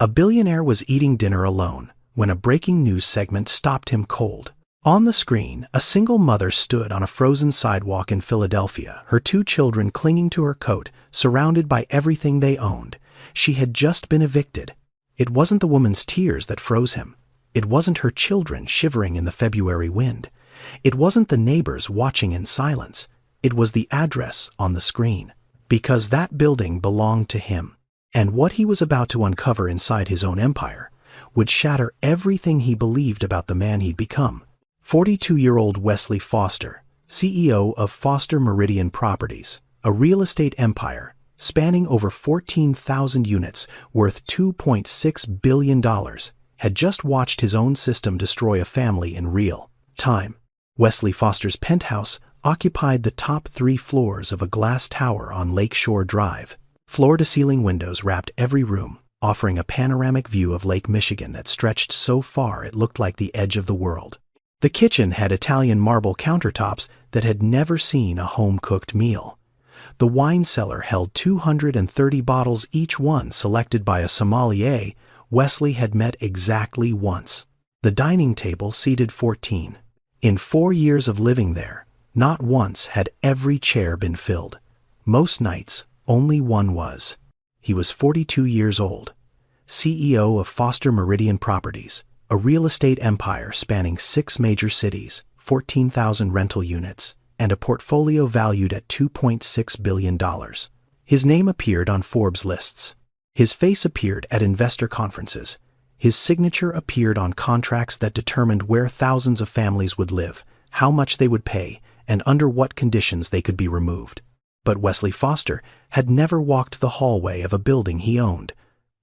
A billionaire was eating dinner alone when a breaking news segment stopped him cold. On the screen, a single mother stood on a frozen sidewalk in Philadelphia, her 2 children clinging to her coat, surrounded by everything they owned. She had just been evicted. It wasn't the woman's tears that froze him. It wasn't her children shivering in the February wind. It wasn't the neighbors watching in silence. It was the address on the screen. Because that building belonged to him. And what he was about to uncover inside his own empire would shatter everything he believed about the man he'd become. 42-year-old Wesley Foster, CEO of Foster Meridian Properties, a real estate empire spanning over 14,000 units worth $2.6 billion, had just watched his own system destroy a family in real time. Wesley Foster's penthouse occupied the top 3 floors of a glass tower on Lakeshore Drive. Floor-to-ceiling windows wrapped every room, offering a panoramic view of Lake Michigan that stretched so far it looked like the edge of the world. The kitchen had Italian marble countertops that had never seen a home-cooked meal. The wine cellar held 230 bottles, each one selected by a sommelier Wesley had met exactly once. The dining table seated 14. In 4 years of living there, not once had every chair been filled. Most nights, only one was. He was 42 years old, CEO of Foster Meridian Properties, a real estate empire spanning 6 major cities, 14,000 rental units, and a portfolio valued at $2.6 billion. His name appeared on Forbes lists. His face appeared at investor conferences. His signature appeared on contracts that determined where thousands of families would live, how much they would pay, and under what conditions they could be removed. But Wesley Foster had never walked the hallway of a building he owned,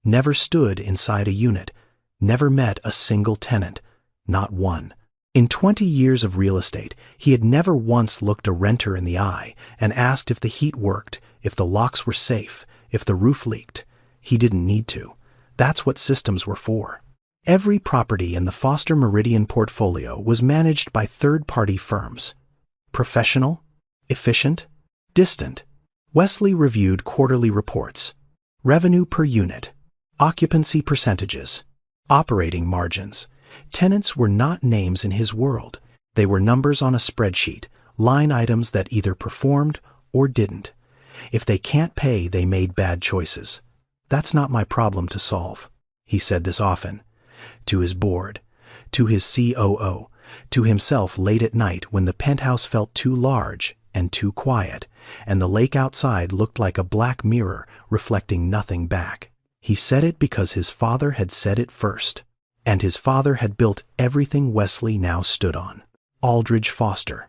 never stood inside a unit, never met a single tenant, not one. In 20 years of real estate, he had never once looked a renter in the eye and asked if the heat worked, if the locks were safe, if the roof leaked. He didn't need to. That's what systems were for. Every property in the Foster Meridian portfolio was managed by third-party firms. Professional, efficient, distant. Wesley reviewed quarterly reports, revenue per unit, occupancy percentages, operating margins. Tenants were not names in his world. They were numbers on a spreadsheet, line items that either performed or didn't. If they can't pay, they made bad choices. That's not my problem to solve. He said this often. To his board, to his COO, to himself late at night when the penthouse felt too large and too quiet, and the lake outside looked like a black mirror reflecting nothing back. He said it because his father had said it first, and his father had built everything Wesley now stood on. Aldridge Foster.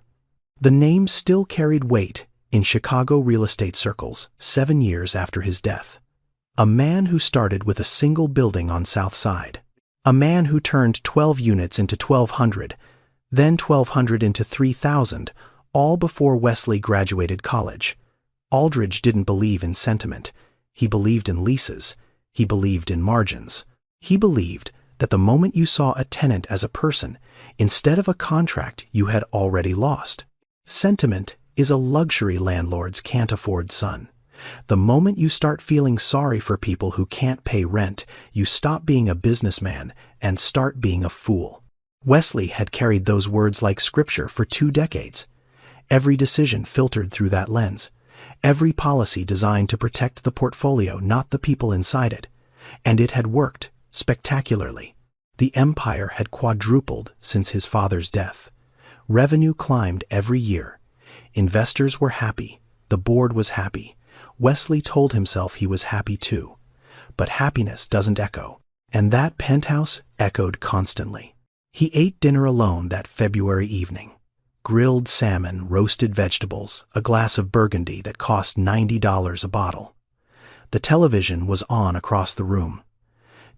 The name still carried weight in Chicago real estate circles 7 years after his death. A man who started with a single building on South Side. A man who turned 12 units into 1,200, then 1,200 into 3,000, all before Wesley graduated college. Aldridge didn't believe in sentiment. He believed in leases. He believed in margins. He believed that the moment you saw a tenant as a person, instead of a contract you had already lost. Sentiment is a luxury landlords can't afford, son. The moment you start feeling sorry for people who can't pay rent, you stop being a businessman and start being a fool. Wesley had carried those words like scripture for 2 decades. Every decision filtered through that lens. Every policy designed to protect the portfolio, not the people inside it. And it had worked spectacularly. The empire had quadrupled since his father's death. Revenue climbed every year. Investors were happy. The board was happy. Wesley told himself he was happy too. But happiness doesn't echo. And that penthouse echoed constantly. He ate dinner alone that February evening. Grilled salmon, roasted vegetables, a glass of Burgundy that cost $90 a bottle. The television was on across the room.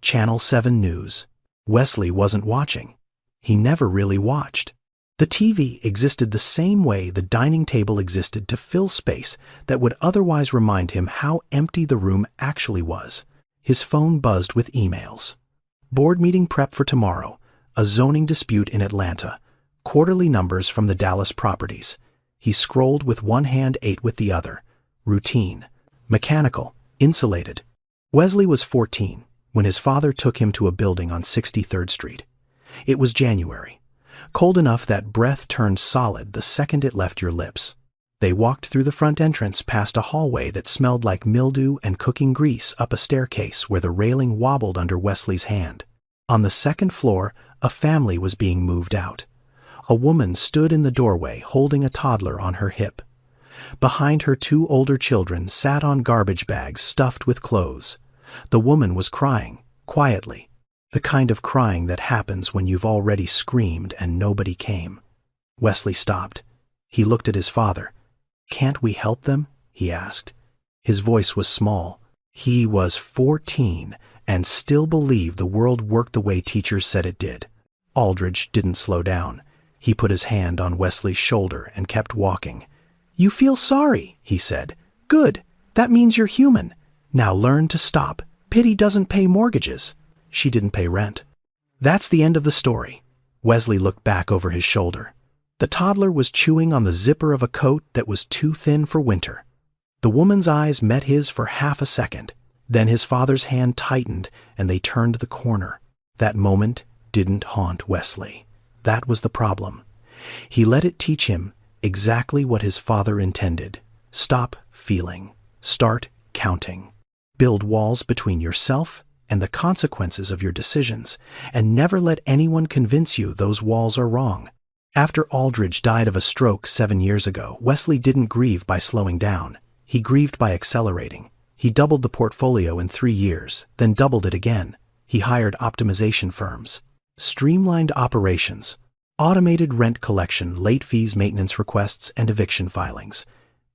Channel 7 News. Wesley wasn't watching. He never really watched. The TV existed the same way the dining table existed to fill space that would otherwise remind him how empty the room actually was. His phone buzzed with emails. Board meeting prep for tomorrow, a zoning dispute in Atlanta, quarterly numbers from the Dallas properties. He scrolled with one hand, ate with the other. Routine. Mechanical. Insulated. Wesley was 14. when his father took him to a building on 63rd Street. It was January, cold enough that breath turned solid the second it left your lips. They walked through the front entrance past a hallway that smelled like mildew and cooking grease up a staircase where the railing wobbled under Wesley's hand. On the second floor, a family was being moved out. A woman stood in the doorway holding a toddler on her hip. Behind her, 2 older children sat on garbage bags stuffed with clothes. The woman was crying, quietly, the kind of crying that happens when you've already screamed and nobody came. Wesley stopped. He looked at his father. "Can't we help them?" he asked. His voice was small. He was 14 and still believed the world worked the way teachers said it did. Aldridge didn't slow down. He put his hand on Wesley's shoulder and kept walking. "You feel sorry," he said. "Good. That means you're human. Now learn to stop. Pity doesn't pay mortgages." She didn't pay rent. That's the end of the story. Wesley looked back over his shoulder. The toddler was chewing on the zipper of a coat that was too thin for winter. The woman's eyes met his for half a second. Then his father's hand tightened and they turned the corner. That moment didn't haunt Wesley. That was the problem. He let it teach him exactly what his father intended. Stop feeling. Start counting. Build walls between yourself and the consequences of your decisions, and never let anyone convince you those walls are wrong. After Aldridge died of a stroke 7 years ago, Wesley didn't grieve by slowing down. He grieved by accelerating. He doubled the portfolio in 3 years, then doubled it again. He hired optimization firms, streamlined operations, automated rent collection, late fees, maintenance requests, and eviction filings.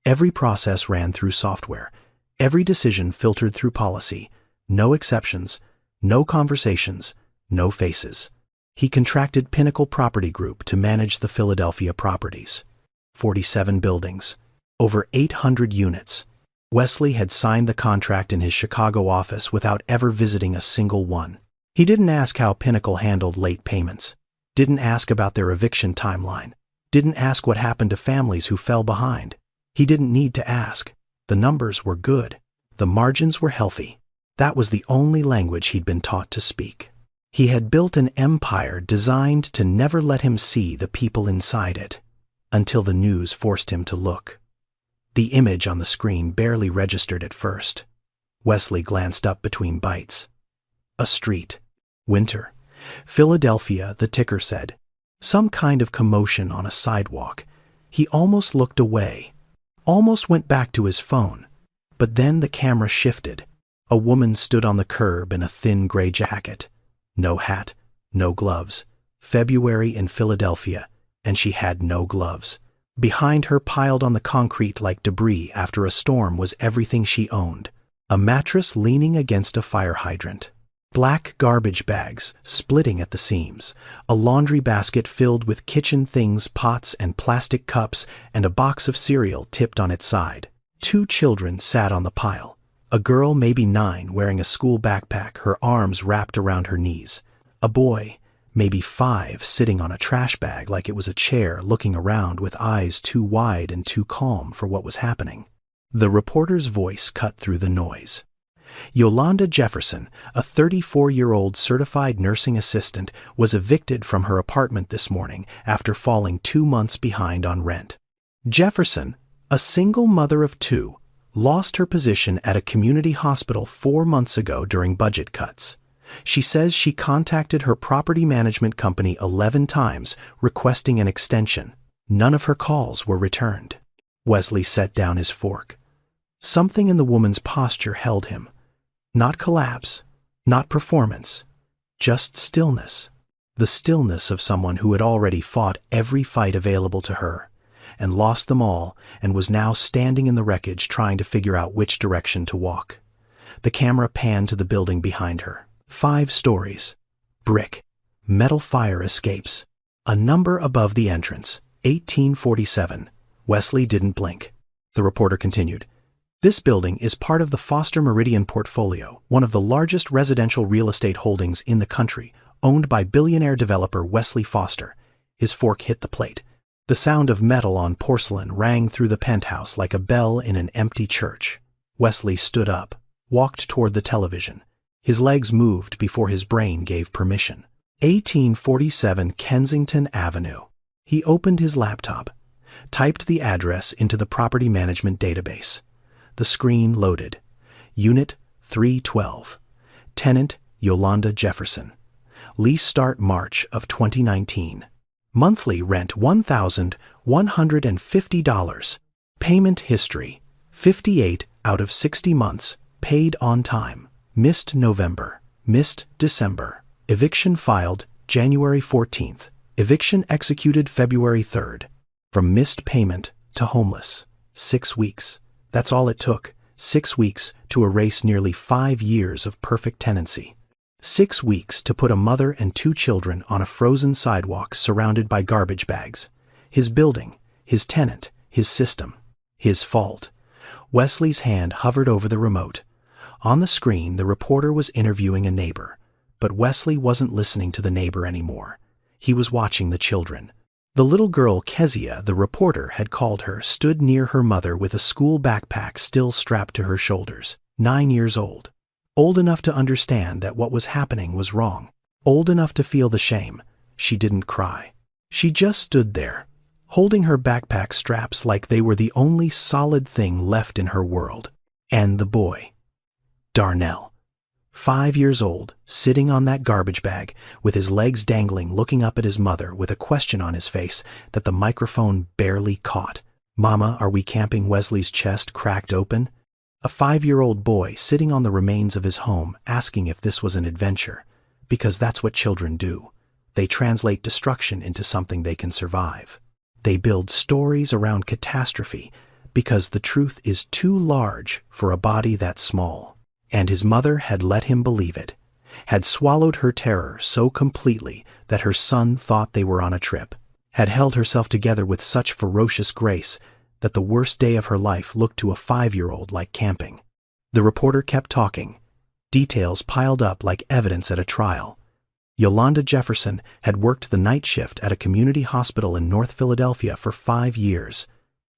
Every process ran through software. Every decision filtered through policy. No exceptions, no conversations, no faces. He contracted Pinnacle Property Group to manage the Philadelphia properties. 47 buildings, over 800 units. Wesley had signed the contract in his Chicago office without ever visiting a single one. He didn't ask how Pinnacle handled late payments, didn't ask about their eviction timeline, didn't ask what happened to families who fell behind. He didn't need to ask. The numbers were good. The margins were healthy. That was the only language he'd been taught to speak. He had built an empire designed to never let him see the people inside it, until the news forced him to look. The image on the screen barely registered at first. Wesley glanced up between bites. A street. Winter. Philadelphia, the ticker said. Some kind of commotion on a sidewalk. He almost looked away, almost went back to his phone. But then the camera shifted. A woman stood on the curb in a thin gray jacket. No hat, no gloves. February in Philadelphia, and she had no gloves. Behind her, piled on the concrete like debris after a storm, was everything she owned. A mattress leaning against a fire hydrant. Black garbage bags splitting at the seams. A laundry basket filled with kitchen things, pots and plastic cups, and a box of cereal tipped on its side. 2 children sat on the pile. A girl, maybe 9, wearing a school backpack, her arms wrapped around her knees. A boy, maybe 5, sitting on a trash bag like it was a chair, looking around with eyes too wide and too calm for what was happening. The reporter's voice cut through the noise. Yolanda Jefferson, a 34-year-old certified nursing assistant, was evicted from her apartment this morning after falling 2 months behind on rent. Jefferson, a single mother of 2, lost her position at a community hospital 4 months ago during budget cuts. She says she contacted her property management company 11 times requesting an extension. None of her calls were returned. Wesley set down his fork. Something in the woman's posture held him. Not collapse, not performance, just stillness. The stillness of someone who had already fought every fight available to her, and lost them all, and was now standing in the wreckage trying to figure out which direction to walk. The camera panned to the building behind her. 5 stories. Brick. Metal fire escapes. A number above the entrance. 1847. Wesley didn't blink. The reporter continued. This building is part of the Foster Meridian portfolio, one of the largest residential real estate holdings in the country, owned by billionaire developer Wesley Foster. His fork hit the plate. The sound of metal on porcelain rang through the penthouse like a bell in an empty church. Wesley stood up, walked toward the television. His legs moved before his brain gave permission. 1847 Kensington Avenue. He opened his laptop, typed the address into the property management database. The screen loaded. Unit 312. Tenant Yolanda Jefferson. Lease start March of 2019. Monthly rent $1,150. Payment history 58 out of 60 months. Paid on time. Missed November. Missed December. Eviction filed January 14th. Eviction executed February 3rd. From missed payment to homeless. 6 weeks. That's all it took. 6 weeks to erase nearly 5 years of perfect tenancy. 6 weeks to put a mother and 2 children on a frozen sidewalk surrounded by garbage bags. His building, his tenant, his system. His fault. Wesley's hand hovered over the remote. On the screen, the reporter was interviewing a neighbor. But Wesley wasn't listening to the neighbor anymore. He was watching the children. The little girl Kezia, the reporter had called her, stood near her mother with a school backpack still strapped to her shoulders. 9 years old. Old enough to understand that what was happening was wrong. Old enough to feel the shame. She didn't cry. She just stood there, holding her backpack straps like they were the only solid thing left in her world. And the boy. Darnell. 5 years old, sitting on that garbage bag, with his legs dangling, looking up at his mother with a question on his face that the microphone barely caught. "Mama, are we camping?" Wesley's chest cracked open. A 5-year-old boy sitting on the remains of his home, asking if this was an adventure. Because that's what children do. They translate destruction into something they can survive. They build stories around catastrophe because the truth is too large for a body that small. And his mother had let him believe it, had swallowed her terror so completely that her son thought they were on a trip, had held herself together with such ferocious grace that the worst day of her life looked to a 5-year-old like camping. The reporter kept talking. Details piled up like evidence at a trial. Yolanda Jefferson had worked the night shift at a community hospital in North Philadelphia for 5 years.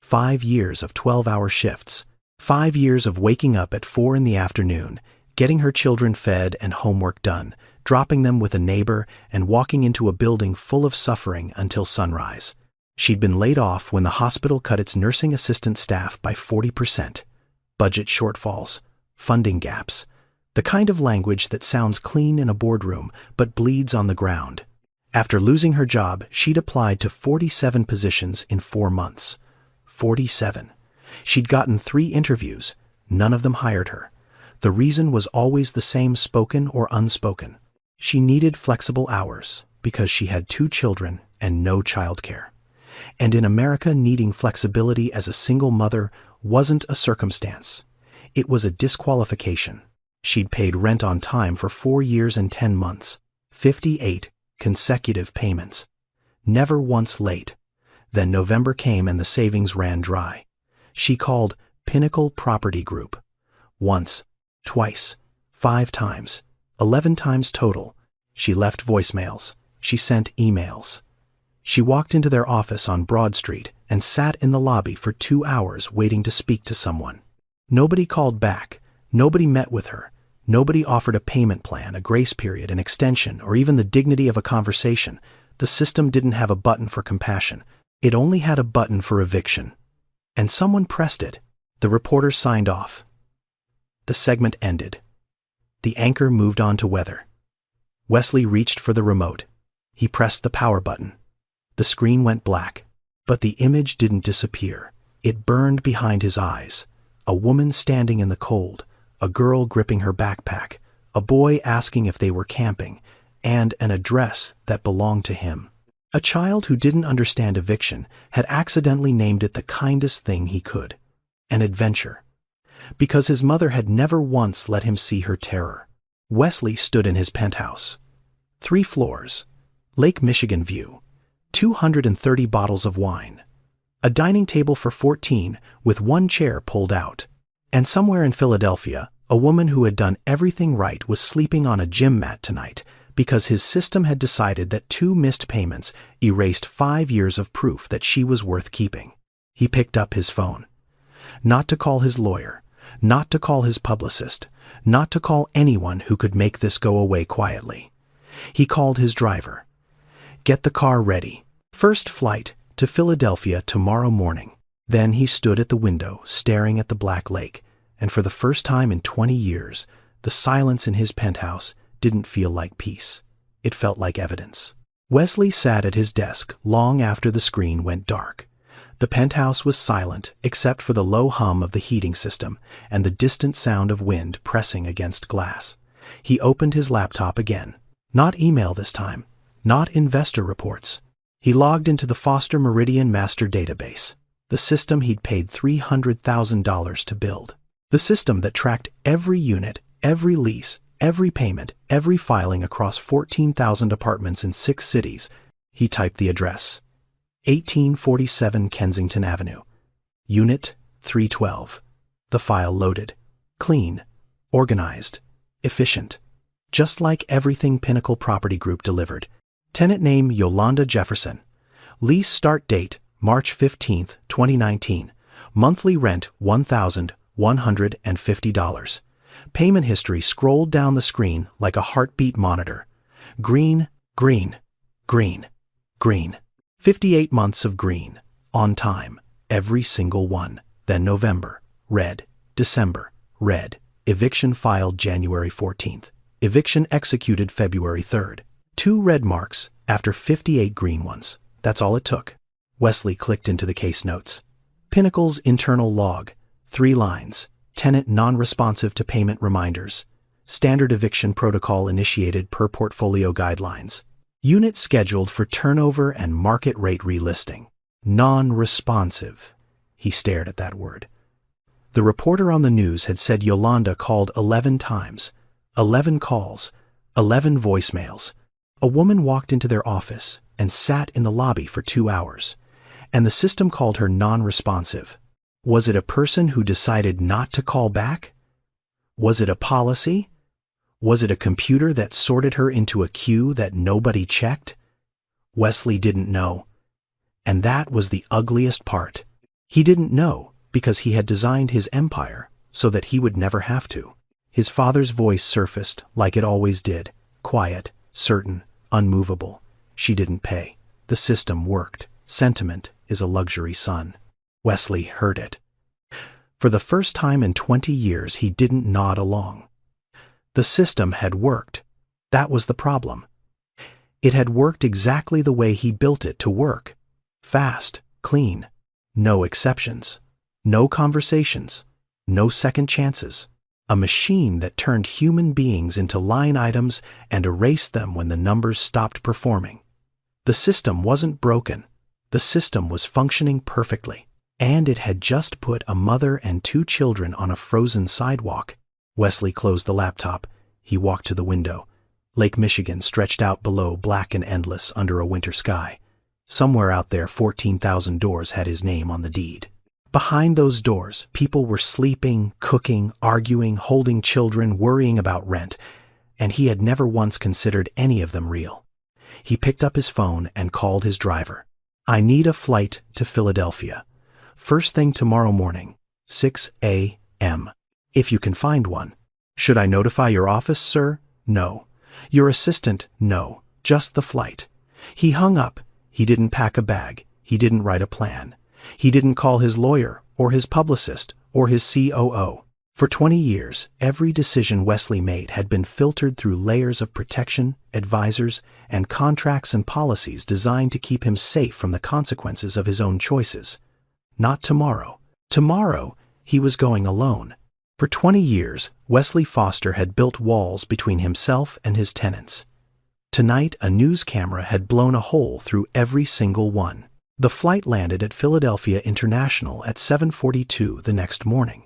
5 years of 12-hour shifts. 5 years of waking up at 4 in the afternoon, getting her children fed and homework done, dropping them with a neighbor, and walking into a building full of suffering until sunrise. She'd been laid off when the hospital cut its nursing assistant staff by 40%. Budget shortfalls, funding gaps, the kind of language that sounds clean in a boardroom but bleeds on the ground. After losing her job, she'd applied to 47 positions in 4 months. 47. She'd gotten 3 interviews. None of them hired her. The reason was always the same, spoken or unspoken. She needed flexible hours because she had 2 children and no childcare. And in America, needing flexibility as a single mother wasn't a circumstance. It was a disqualification. She'd paid rent on time for 4 years and 10 months. 58 consecutive payments. Never once late. Then November came and the savings ran dry. She called Pinnacle Property Group. Once, twice, 5 times, 11 times total. She left voicemails. She sent emails. She walked into their office on Broad Street and sat in the lobby for 2 hours waiting to speak to someone. Nobody called back. Nobody met with her. Nobody offered a payment plan, a grace period, an extension, or even the dignity of a conversation. The system didn't have a button for compassion. It only had a button for eviction. And someone pressed it. The reporter signed off. The segment ended. The anchor moved on to weather. Wesley reached for the remote. He pressed the power button. The screen went black, but the image didn't disappear. It burned behind his eyes. A woman standing in the cold, a girl gripping her backpack, a boy asking if they were camping, and an address that belonged to him. A child who didn't understand eviction had accidentally named it the kindest thing he could, an adventure, because his mother had never once let him see her terror. Wesley stood in his penthouse. 3 floors, Lake Michigan view, 230 bottles of wine, a dining table for 14 with 1 chair pulled out. And somewhere in Philadelphia, a woman who had done everything right was sleeping on a gym mat tonight because his system had decided that 2 missed payments erased 5 years of proof that she was worth keeping. He picked up his phone. Not to call his lawyer, not to call his publicist, not to call anyone who could make this go away quietly. He called his driver. "Get the car ready. First flight to Philadelphia tomorrow morning." Then he stood at the window, staring at the Black Lake, and for the first time in 20 years, the silence in his penthouse didn't feel like peace. It felt like evidence. Wesley sat at his desk long after the screen went dark. The penthouse was silent except for the low hum of the heating system and the distant sound of wind pressing against glass. He opened his laptop again. Not email this time. Not investor reports. He logged into the Foster Meridian Master Database, the system he'd paid $300,000 to build. The system that tracked every unit, every lease, every payment, every filing across 14,000 apartments in 6 cities. He typed the address. 1847 Kensington Avenue. Unit 312. The file loaded. Clean. Organized. Efficient. Just like everything Pinnacle Property Group delivered. Tenant name Yolanda Jefferson. Lease start date March 15, 2019. Monthly rent $1,150. Payment history scrolled down the screen like a heartbeat monitor. Green, green, green, green. 58 months of green. On time. Every single one. Then November. Red. December. Red. Eviction filed January 14th. Eviction executed February 3rd. 2 red marks after 58 green ones. That's all it took. Wesley clicked into the case notes. Pinnacle's internal log. 3 lines. Tenant non-responsive to payment reminders. Standard eviction protocol initiated per portfolio guidelines. Unit scheduled for turnover and market rate relisting. Non-responsive. He stared at that word. The reporter on the news had said Yolanda called 11 times. 11 calls. 11 voicemails. A woman walked into their office and sat in the lobby for 2 hours. And the system called her non-responsive. Was it a person who decided not to call back? Was it a policy? Was it a computer that sorted her into a queue that nobody checked? Wesley didn't know. And that was the ugliest part. He didn't know because he had designed his empire so that he would never have to. His father's voice surfaced like it always did, quiet, certain, unmovable. She didn't pay. The system worked. Sentiment is a luxury, son. Wesley heard it. For the first time in 20 years, he didn't nod along. The system had worked. That was the problem. It had worked exactly the way he built it to work. Fast, clean, no exceptions, no conversations, no second chances. A machine that turned human beings into line items and erased them when the numbers stopped performing. The system wasn't broken. The system was functioning perfectly. And it had just put a mother and 2 children on a frozen sidewalk. Wesley closed the laptop. He walked to the window. Lake Michigan stretched out below, black and endless under a winter sky. Somewhere out there, 14,000 doors had his name on the deed. Behind those doors, people were sleeping, cooking, arguing, holding children, worrying about rent, and he had never once considered any of them real. He picked up his phone and called his driver. "I need a flight to Philadelphia. First thing tomorrow morning, 6 a.m. If you can find one." "Should I notify your office, sir?" "No." "Your assistant?" "No. Just the flight." He hung up. He didn't pack a bag. He didn't write a plan. He didn't call his lawyer, or his publicist, or his COO. For 20 years, every decision Wesley made had been filtered through layers of protection, advisors, and contracts and policies designed to keep him safe from the consequences of his own choices. Not tomorrow. Tomorrow, he was going alone. For 20 years, Wesley Foster had built walls between himself and his tenants. Tonight, a news camera had blown a hole through every single one. The flight landed at Philadelphia International at 7:42 the next morning.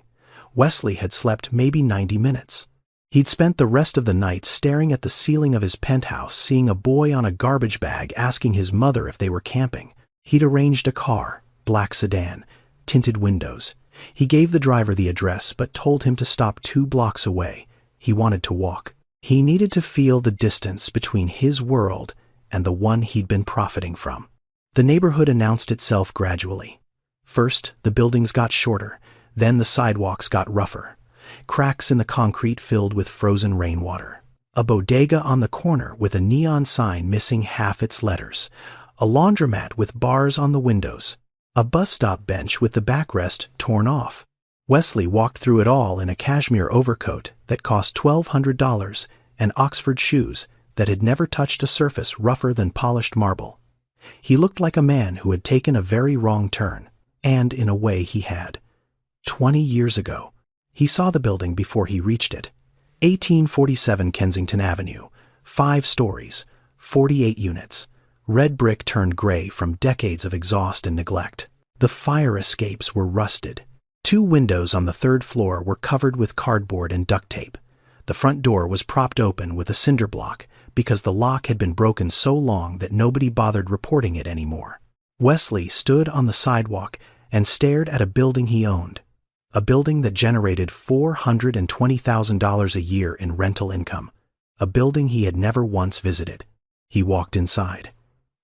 Wesley had slept maybe 90 minutes. He'd spent the rest of the night staring at the ceiling of his penthouse, seeing a boy on a garbage bag asking his mother if they were camping. He'd arranged a car. Black sedan, tinted windows. He gave the driver the address but told him to stop 2 blocks away. He wanted to walk. He needed to feel the distance between his world and the one he'd been profiting from. The neighborhood announced itself gradually. First, the buildings got shorter, then the sidewalks got rougher. cracks in the concrete filled with frozen rainwater. A bodega on the corner with a neon sign missing half its letters. A laundromat with bars on the windows. A bus stop bench with the backrest torn off. Wesley walked through it all in a cashmere overcoat that cost $1,200 and Oxford shoes that had never touched a surface rougher than polished marble. He looked like a man who had taken a very wrong turn, and in a way he had. 20 years ago, he saw the building before he reached it. 1847 Kensington Avenue, 5 stories, 48 units. Red brick turned gray from decades of exhaust and neglect. The fire escapes were rusted. 2 windows on the 3rd floor were covered with cardboard and duct tape. The front door was propped open with a cinder block because the lock had been broken so long that nobody bothered reporting it anymore. Wesley stood on the sidewalk and stared at a building he owned. A building that generated $420,000 a year in rental income. A building he had never once visited. He walked inside.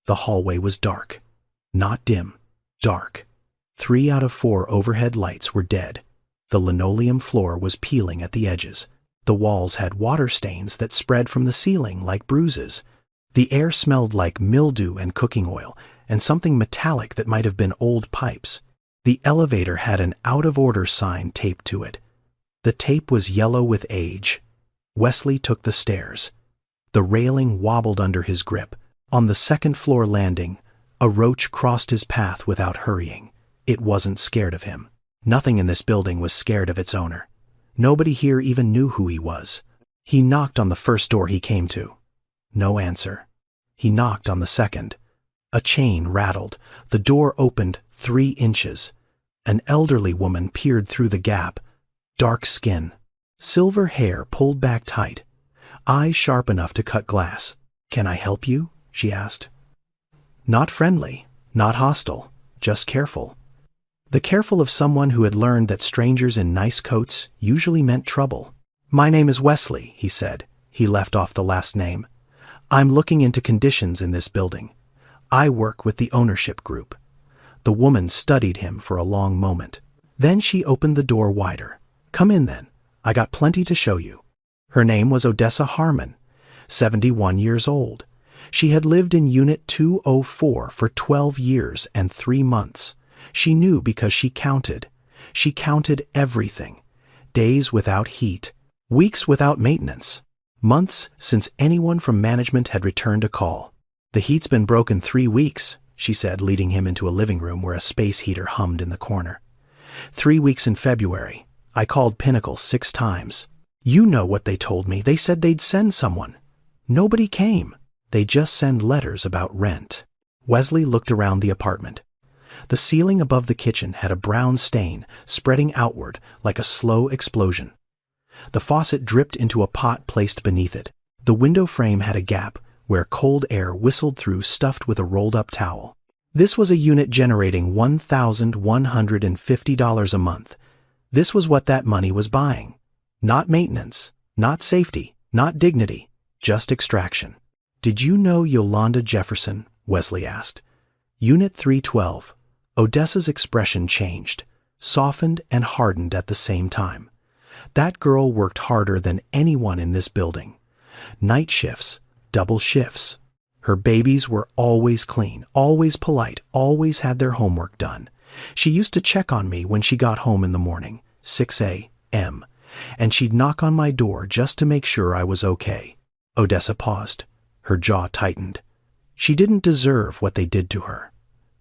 The hallway was dark. Not dim, dark. 3 out of 4 overhead lights were dead. The linoleum floor was peeling at the edges. The walls had water stains that spread from the ceiling like bruises. The air smelled like mildew and cooking oil, and something metallic that might have been old pipes. The elevator had an out-of-order sign taped to it. The tape was yellow with age. Wesley took the stairs. The railing wobbled under his grip. On the 2nd floor landing, a roach crossed his path without hurrying. It wasn't scared of him. Nothing in this building was scared of its owner. Nobody here even knew who he was. He knocked on the first door he came to. No answer. He knocked on the second. A chain rattled. The door opened 3 inches. An elderly woman peered through the gap. Dark skin. Silver hair pulled back tight. Eyes sharp enough to cut glass. "Can I help you?" she asked. Not friendly, not hostile, just careful. The careful of someone who had learned that strangers in nice coats usually meant trouble. "My name is Wesley," he said. He left off the last name. "I'm looking into conditions in this building. I work with the ownership group." The woman studied him for a long moment. Then she opened the door wider. "Come in then. I got plenty to show you." Her name was Odessa Harmon, 71 years old. She had lived in Unit 204 for 12 years and 3 months. She knew because she counted. She counted everything. Days without heat, weeks without maintenance, months since anyone from management had returned a call. "The heat's been broken 3 weeks, she said, leading him into a living room where a space heater hummed in the corner. 3 weeks in February. I called Pinnacle 6 times. You know what they told me. They said they'd send someone. Nobody came. They just send letters about rent." Wesley looked around the apartment. The ceiling above the kitchen had a brown stain spreading outward like a slow explosion. The faucet dripped into a pot placed beneath it. The window frame had a gap where cold air whistled through, stuffed with a rolled-up towel. This was a unit generating $1,150 a month. This was what that money was buying. Not maintenance, not safety, not dignity, just extraction. "Did you know Yolanda Jefferson?" Wesley asked. Unit 312. Odessa's expression changed, softened and hardened at the same time. That girl worked harder than anyone in this building. Night shifts, double shifts. Her babies were always clean, always polite, always had their homework done. She used to check on me when she got home in the morning, 6 a.m., and she'd knock on my door just to make sure I was okay. Odessa paused. Her jaw tightened. She didn't deserve what they did to her.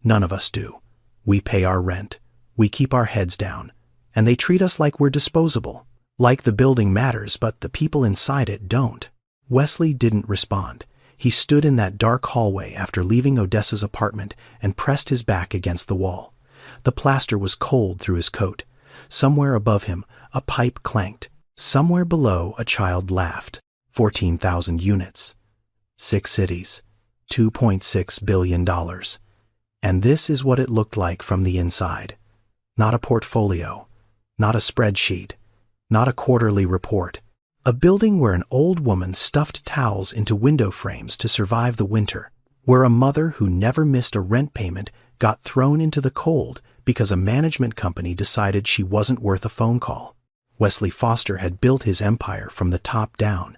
None of us do. We pay our rent. We keep our heads down. And they treat us like we're disposable. Like the building matters, but the people inside it don't. Wesley didn't respond. He stood in that dark hallway after leaving Odessa's apartment and pressed his back against the wall. The plaster was cold through his coat. Somewhere above him, a pipe clanked. Somewhere below, a child laughed. 14,000 units. 6 cities. $2.6 billion. And this is what it looked like from the inside. Not a portfolio. Not a spreadsheet. Not a quarterly report. A building where an old woman stuffed towels into window frames to survive the winter. Where a mother who never missed a rent payment got thrown into the cold because a management company decided she wasn't worth a phone call. Wesley Foster had built his empire from the top down.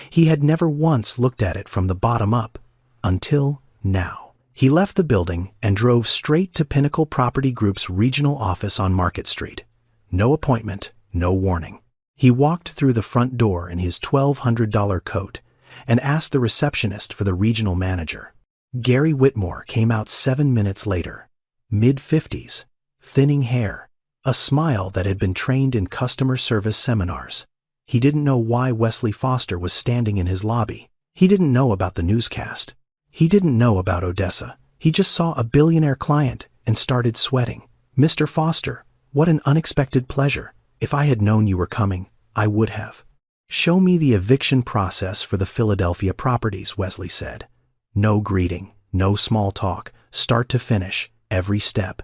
He had never once looked at it from the bottom up, until now. He left the building and drove straight to Pinnacle Property Group's regional office on Market Street. No appointment, no warning. He walked through the front door in his $1,200 coat and asked the receptionist for the regional manager. Gary Whitmore came out 7 minutes later. Mid-50s, thinning hair, a smile that had been trained in customer service seminars. He didn't know why Wesley Foster was standing in his lobby. He didn't know about the newscast. He didn't know about Odessa. He just saw a billionaire client and started sweating. "Mr. Foster, what an unexpected pleasure. If I had known you were coming, I would have." "Show me the eviction process for the Philadelphia properties," Wesley said. No greeting, no small talk, start to finish, every step.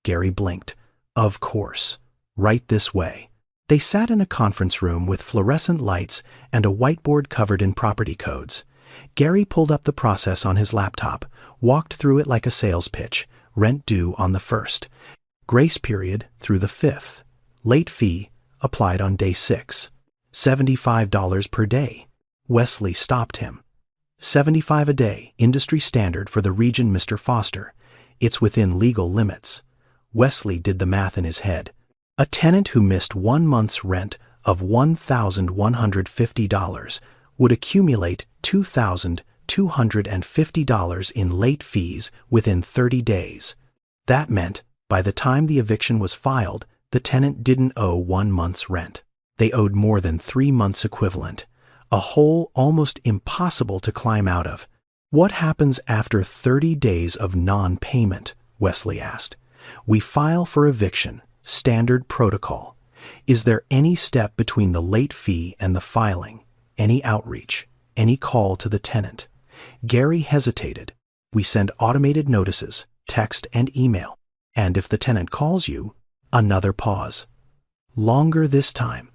Gary blinked. Of course. Right this way. They sat in a conference room with fluorescent lights and a whiteboard covered in property codes. Gary pulled up the process on his laptop, walked through it like a sales pitch. Rent due on the 1st. Grace period through the 5th. Late fee applied on day 6. $75 per day. Wesley stopped him. $75 a day, industry standard for the region, Mr. Foster. It's within legal limits. Wesley did the math in his head. A tenant who missed 1 month's rent of $1,150 would accumulate $2,250 in late fees within 30 days. That meant, by the time the eviction was filed, the tenant didn't owe 1 month's rent. They owed more than 3 months equivalent. A hole almost impossible to climb out of. "What happens after 30 days of non-payment?" Wesley asked. "We file for eviction. Standard protocol. Is there any step between the late fee and the filing? Any outreach? Any call to the tenant?" Gary hesitated. "We send automated notices, text and email. And if the tenant calls you," another pause. "Longer this time.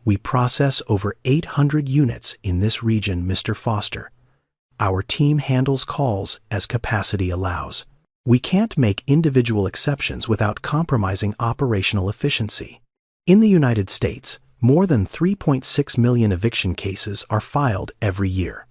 We process over 800 units in this region, Mr. Foster. Our team handles calls as capacity allows. We can't make individual exceptions without compromising operational efficiency." In the United States, more than 3.6 million eviction cases are filed every year.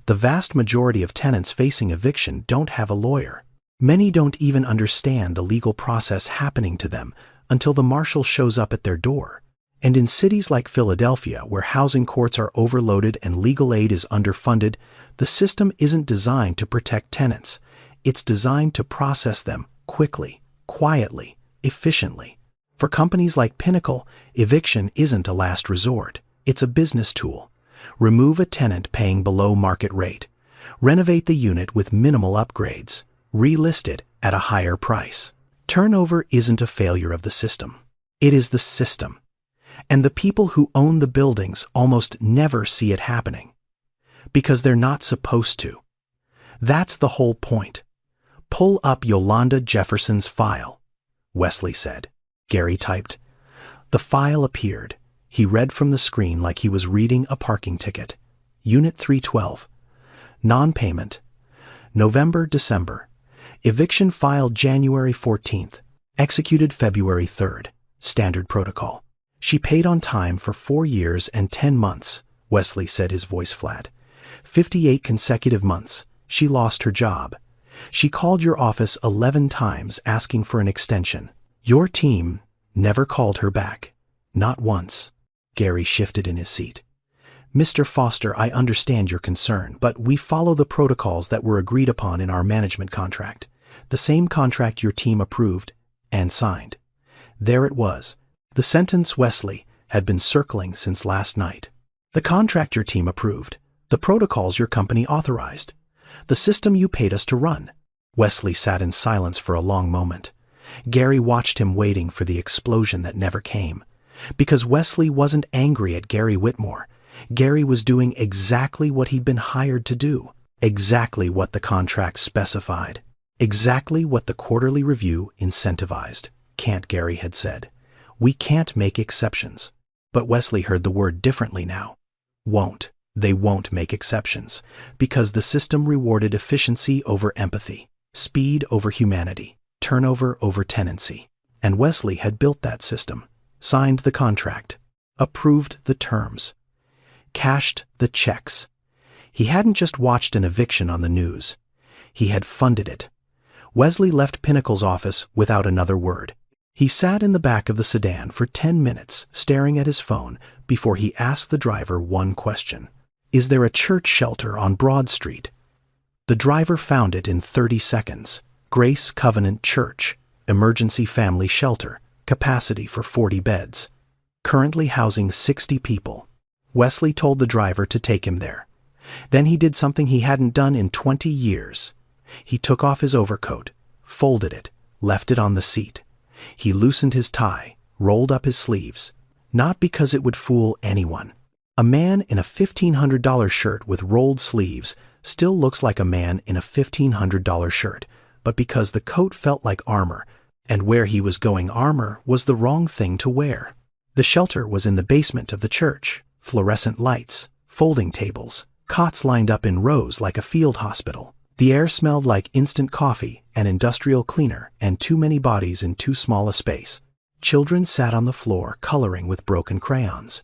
The vast majority of tenants facing eviction don't have a lawyer. Many don't even understand the legal process happening to them until the marshal shows up at their door. And in cities like Philadelphia, where housing courts are overloaded and legal aid is underfunded, the system isn't designed to protect tenants. It's designed to process them quickly, quietly, efficiently. For companies like Pinnacle, eviction isn't a last resort. It's a business tool. Remove a tenant paying below market rate. Renovate the unit with minimal upgrades. Relist it at a higher price. Turnover isn't a failure of the system. It is the system. And the people who own the buildings almost never see it happening. Because they're not supposed to. That's the whole point. "Pull up Yolanda Jefferson's file," Wesley said. Gary typed. The file appeared. He read from the screen like he was reading a parking ticket. Unit 312. Non-payment. November-December. Eviction filed January 14th. Executed February 3rd. Standard protocol. "She paid on time for 4 years and 10 months, Wesley said, his voice flat. 58 consecutive months. She lost her job. She called your office 11 times asking for an extension. Your team never called her back. Not once." Gary shifted in his seat. "Mr. Foster, I understand your concern, but we follow the protocols that were agreed upon in our management contract. The same contract your team approved and signed." There it was. The sentence Wesley had been circling since last night. "The contract your team approved. The protocols your company authorized. The system you paid us to run." Wesley sat in silence for a long moment. Gary watched him, waiting for the explosion that never came. Because Wesley wasn't angry at Gary Whitmore. Gary was doing exactly what he'd been hired to do. Exactly what the contract specified. Exactly what the quarterly review incentivized. "Can't," Gary had said. "We can't make exceptions." But Wesley heard the word differently now. Won't. They won't make exceptions. Because the system rewarded efficiency over empathy. Speed over humanity. Turnover over tenancy. And Wesley had built that system. Signed the contract. approved the terms, cashed the checks. He hadn't just watched an eviction on the news. He had funded it. Wesley left Pinnacle's office without another word. He sat in the back of the sedan for 10 minutes, staring at his phone, before he asked the driver one question. Is there a church shelter on Broad Street? The driver found it in 30 seconds. Grace Covenant Church, emergency family shelter, capacity for 40 beds. Currently housing 60 people. Wesley told the driver to take him there. Then he did something he hadn't done in 20 years. He took off his overcoat, folded it, left it on the seat. He loosened his tie, rolled up his sleeves. Not because it would fool anyone. A man in a $1,500 shirt with rolled sleeves still looks like a man in a $1,500 shirt, but because the coat felt like armor, and where he was going armor was the wrong thing to wear. The shelter was in the basement of the church. Fluorescent lights, folding tables, cots lined up in rows like a field hospital. The air smelled like instant coffee, an industrial cleaner, and too many bodies in too small a space. Children sat on the floor coloring with broken crayons.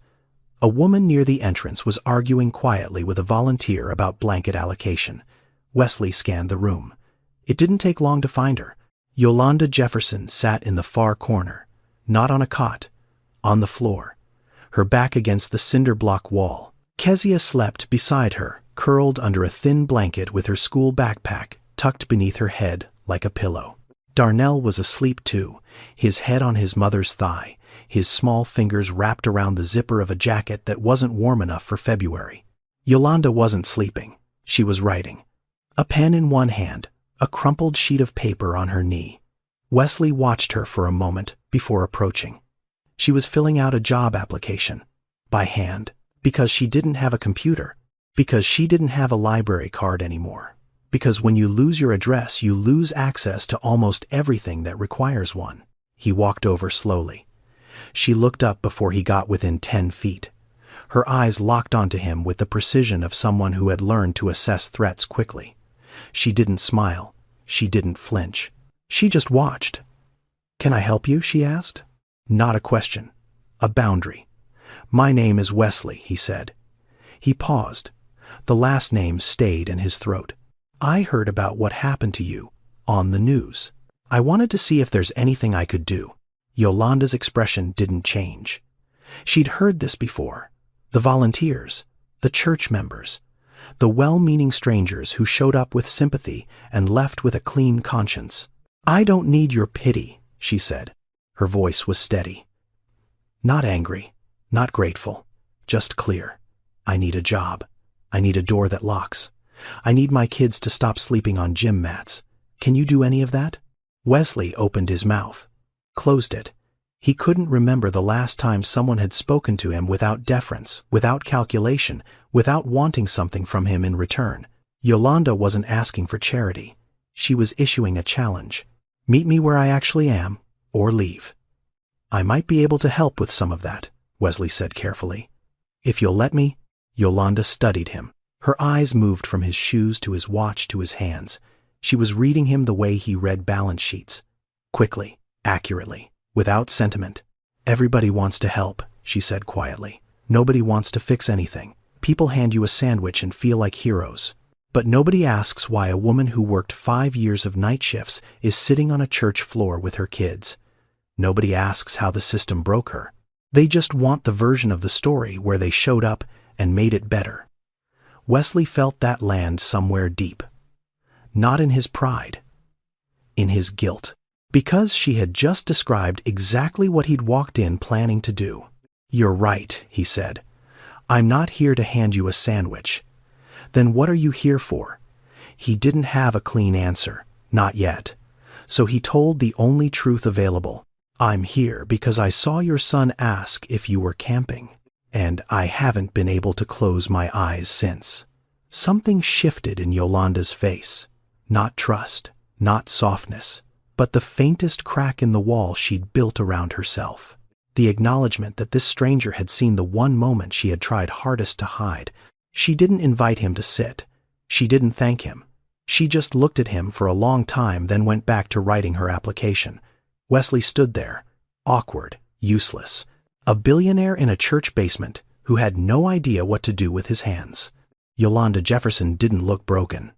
A woman near the entrance was arguing quietly with a volunteer about blanket allocation. Wesley scanned the room. It didn't take long to find her. Yolanda Jefferson sat in the far corner, not on a cot, on the floor, her back against the cinder block wall. Kezia slept beside her, curled under a thin blanket with her school backpack tucked beneath her head like a pillow. Darnell was asleep too, his head on his mother's thigh, his small fingers wrapped around the zipper of a jacket that wasn't warm enough for February. Yolanda wasn't sleeping. She was writing. A pen in one hand, a crumpled sheet of paper on her knee. Wesley watched her for a moment before approaching. She was filling out a job application. By hand. Because she didn't have a computer. Because she didn't have a library card anymore. Because when you lose your address, you lose access to almost everything that requires one. He walked over slowly. She looked up before he got within 10 feet. Her eyes locked onto him with the precision of someone who had learned to assess threats quickly. She didn't smile. She didn't flinch. She just watched. "Can I help you?" she asked. Not a question. A boundary. "My name is Wesley," he said. He paused. The last name stayed in his throat. "I heard about what happened to you on the news. I wanted to see if there's anything I could do." Yolanda's expression didn't change. She'd heard this before. The volunteers, the church members, the well-meaning strangers who showed up with sympathy and left with a clean conscience. "I don't need your pity," she said. Her voice was steady. Not angry, not grateful, just clear. "I need a job. I need a door that locks. I need my kids to stop sleeping on gym mats. Can you do any of that?" Wesley opened his mouth, closed it. He couldn't remember the last time someone had spoken to him without deference, without calculation, without wanting something from him in return. Yolanda wasn't asking for charity. She was issuing a challenge. "Meet me where I actually am, or leave." "I might be able to help with some of that," Wesley said carefully. "If you'll let me." Yolanda studied him. Her eyes moved from his shoes to his watch to his hands. She was reading him the way he read balance sheets. Quickly, accurately, without sentiment. "Everybody wants to help," she said quietly. "Nobody wants to fix anything. People hand you a sandwich and feel like heroes. But nobody asks why a woman who worked 5 years of night shifts is sitting on a church floor with her kids. Nobody asks how the system broke her. They just want the version of the story where they showed up and made it better." Wesley felt that land somewhere deep. Not in his pride. In his guilt. Because she had just described exactly what he'd walked in planning to do. "You're right," he said. "I'm not here to hand you a sandwich." "Then what are you here for?" He didn't have a clean answer. Not yet. So he told the only truth available. "I'm here because I saw your son ask if you were camping. And I haven't been able to close my eyes since." Something shifted in Yolanda's face. Not trust, not softness, but the faintest crack in the wall she'd built around herself. The acknowledgement that this stranger had seen the one moment she had tried hardest to hide. She didn't invite him to sit. She didn't thank him. She just looked at him for a long time, then went back to writing her application. Wesley stood there, awkward, useless. A billionaire in a church basement who had no idea what to do with his hands. Yolanda Jefferson didn't look broken.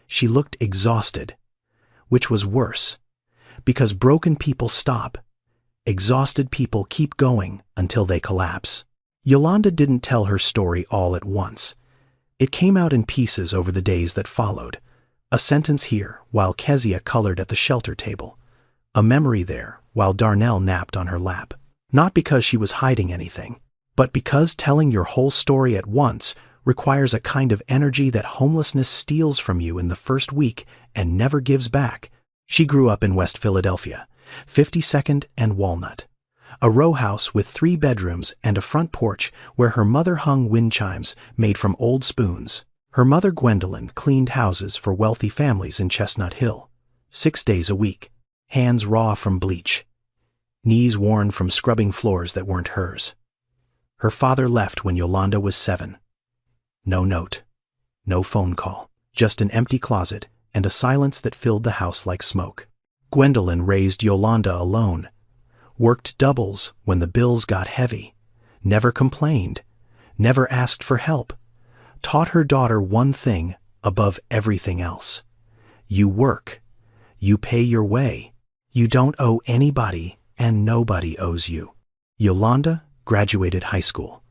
She looked exhausted, which was worse, because broken people stop. Exhausted people keep going until they collapse. Yolanda didn't tell her story all at once. It came out in pieces over the days that followed. A sentence here while Kezia colored at the shelter table. A memory there while Darnell napped on her lap. Not because she was hiding anything, but because telling your whole story at once requires a kind of energy that homelessness steals from you in the first week and never gives back. She grew up in West Philadelphia, 52nd and Walnut. A row house with 3 bedrooms and a front porch where her mother hung wind chimes made from old spoons. Her mother Gwendolyn cleaned houses for wealthy families in Chestnut Hill, 6 days a week, hands raw from bleach, knees worn from scrubbing floors that weren't hers. Her father left when Yolanda was 7. No note, no phone call, just an empty closet and a silence that filled the house like smoke. Gwendolyn raised Yolanda alone, worked doubles when the bills got heavy, never complained, never asked for help, taught her daughter one thing above everything else. You work, you pay your way, you don't owe anybody and nobody owes you. Yolanda graduated high school,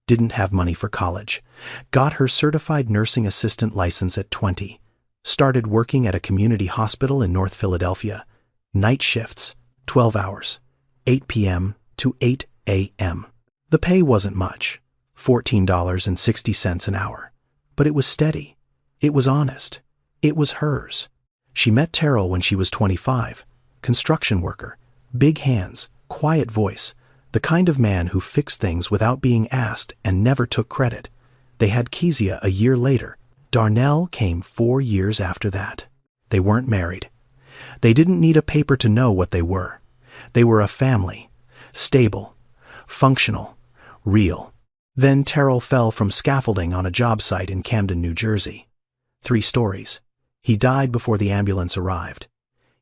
didn't have money for college, got her certified nursing assistant license at 20, started working at a community hospital in North Philadelphia, night shifts, 12 hours, 8 p.m. to 8 a.m. The pay wasn't much, $14.60 an hour, but it was steady, it was honest, it was hers. She met Terrell when she was 25, construction worker, big hands, quiet voice, the kind of man who fixed things without being asked and never took credit. They had Kezia a year later. Darnell came 4 years after that. They weren't married. They didn't need a paper to know what they were. They were a family, stable, functional, real. Then Terrell fell from scaffolding on a job site in Camden, New Jersey. 3 stories. He died before the ambulance arrived.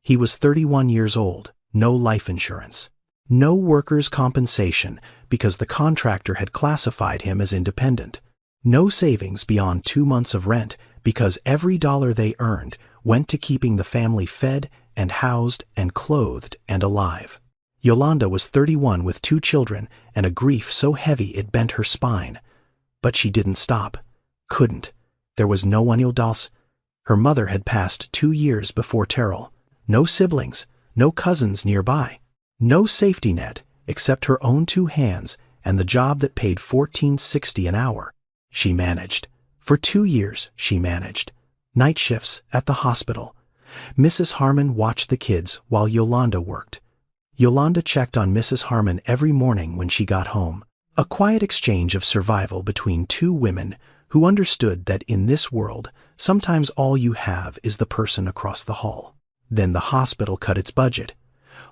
He was 31 years old, no life insurance, no workers' compensation because the contractor had classified him as independent, no savings beyond 2 months of rent because every dollar they earned went to keeping the family fed and housed and clothed and alive. Yolanda was 31 with 2 children and a grief so heavy it bent her spine. But she didn't stop. Couldn't. There was no one else. Her mother had passed 2 years before Terrell. No siblings, no cousins nearby. No safety net except her own 2 hands and the job that paid $14.60 an hour. She managed. For 2 years, she managed. Night shifts at the hospital. Mrs. Harmon watched the kids while Yolanda worked. Yolanda checked on Mrs. Harmon every morning when she got home. A quiet exchange of survival between 2 women who understood that in this world, sometimes all you have is the person across the hall. Then the hospital cut its budget.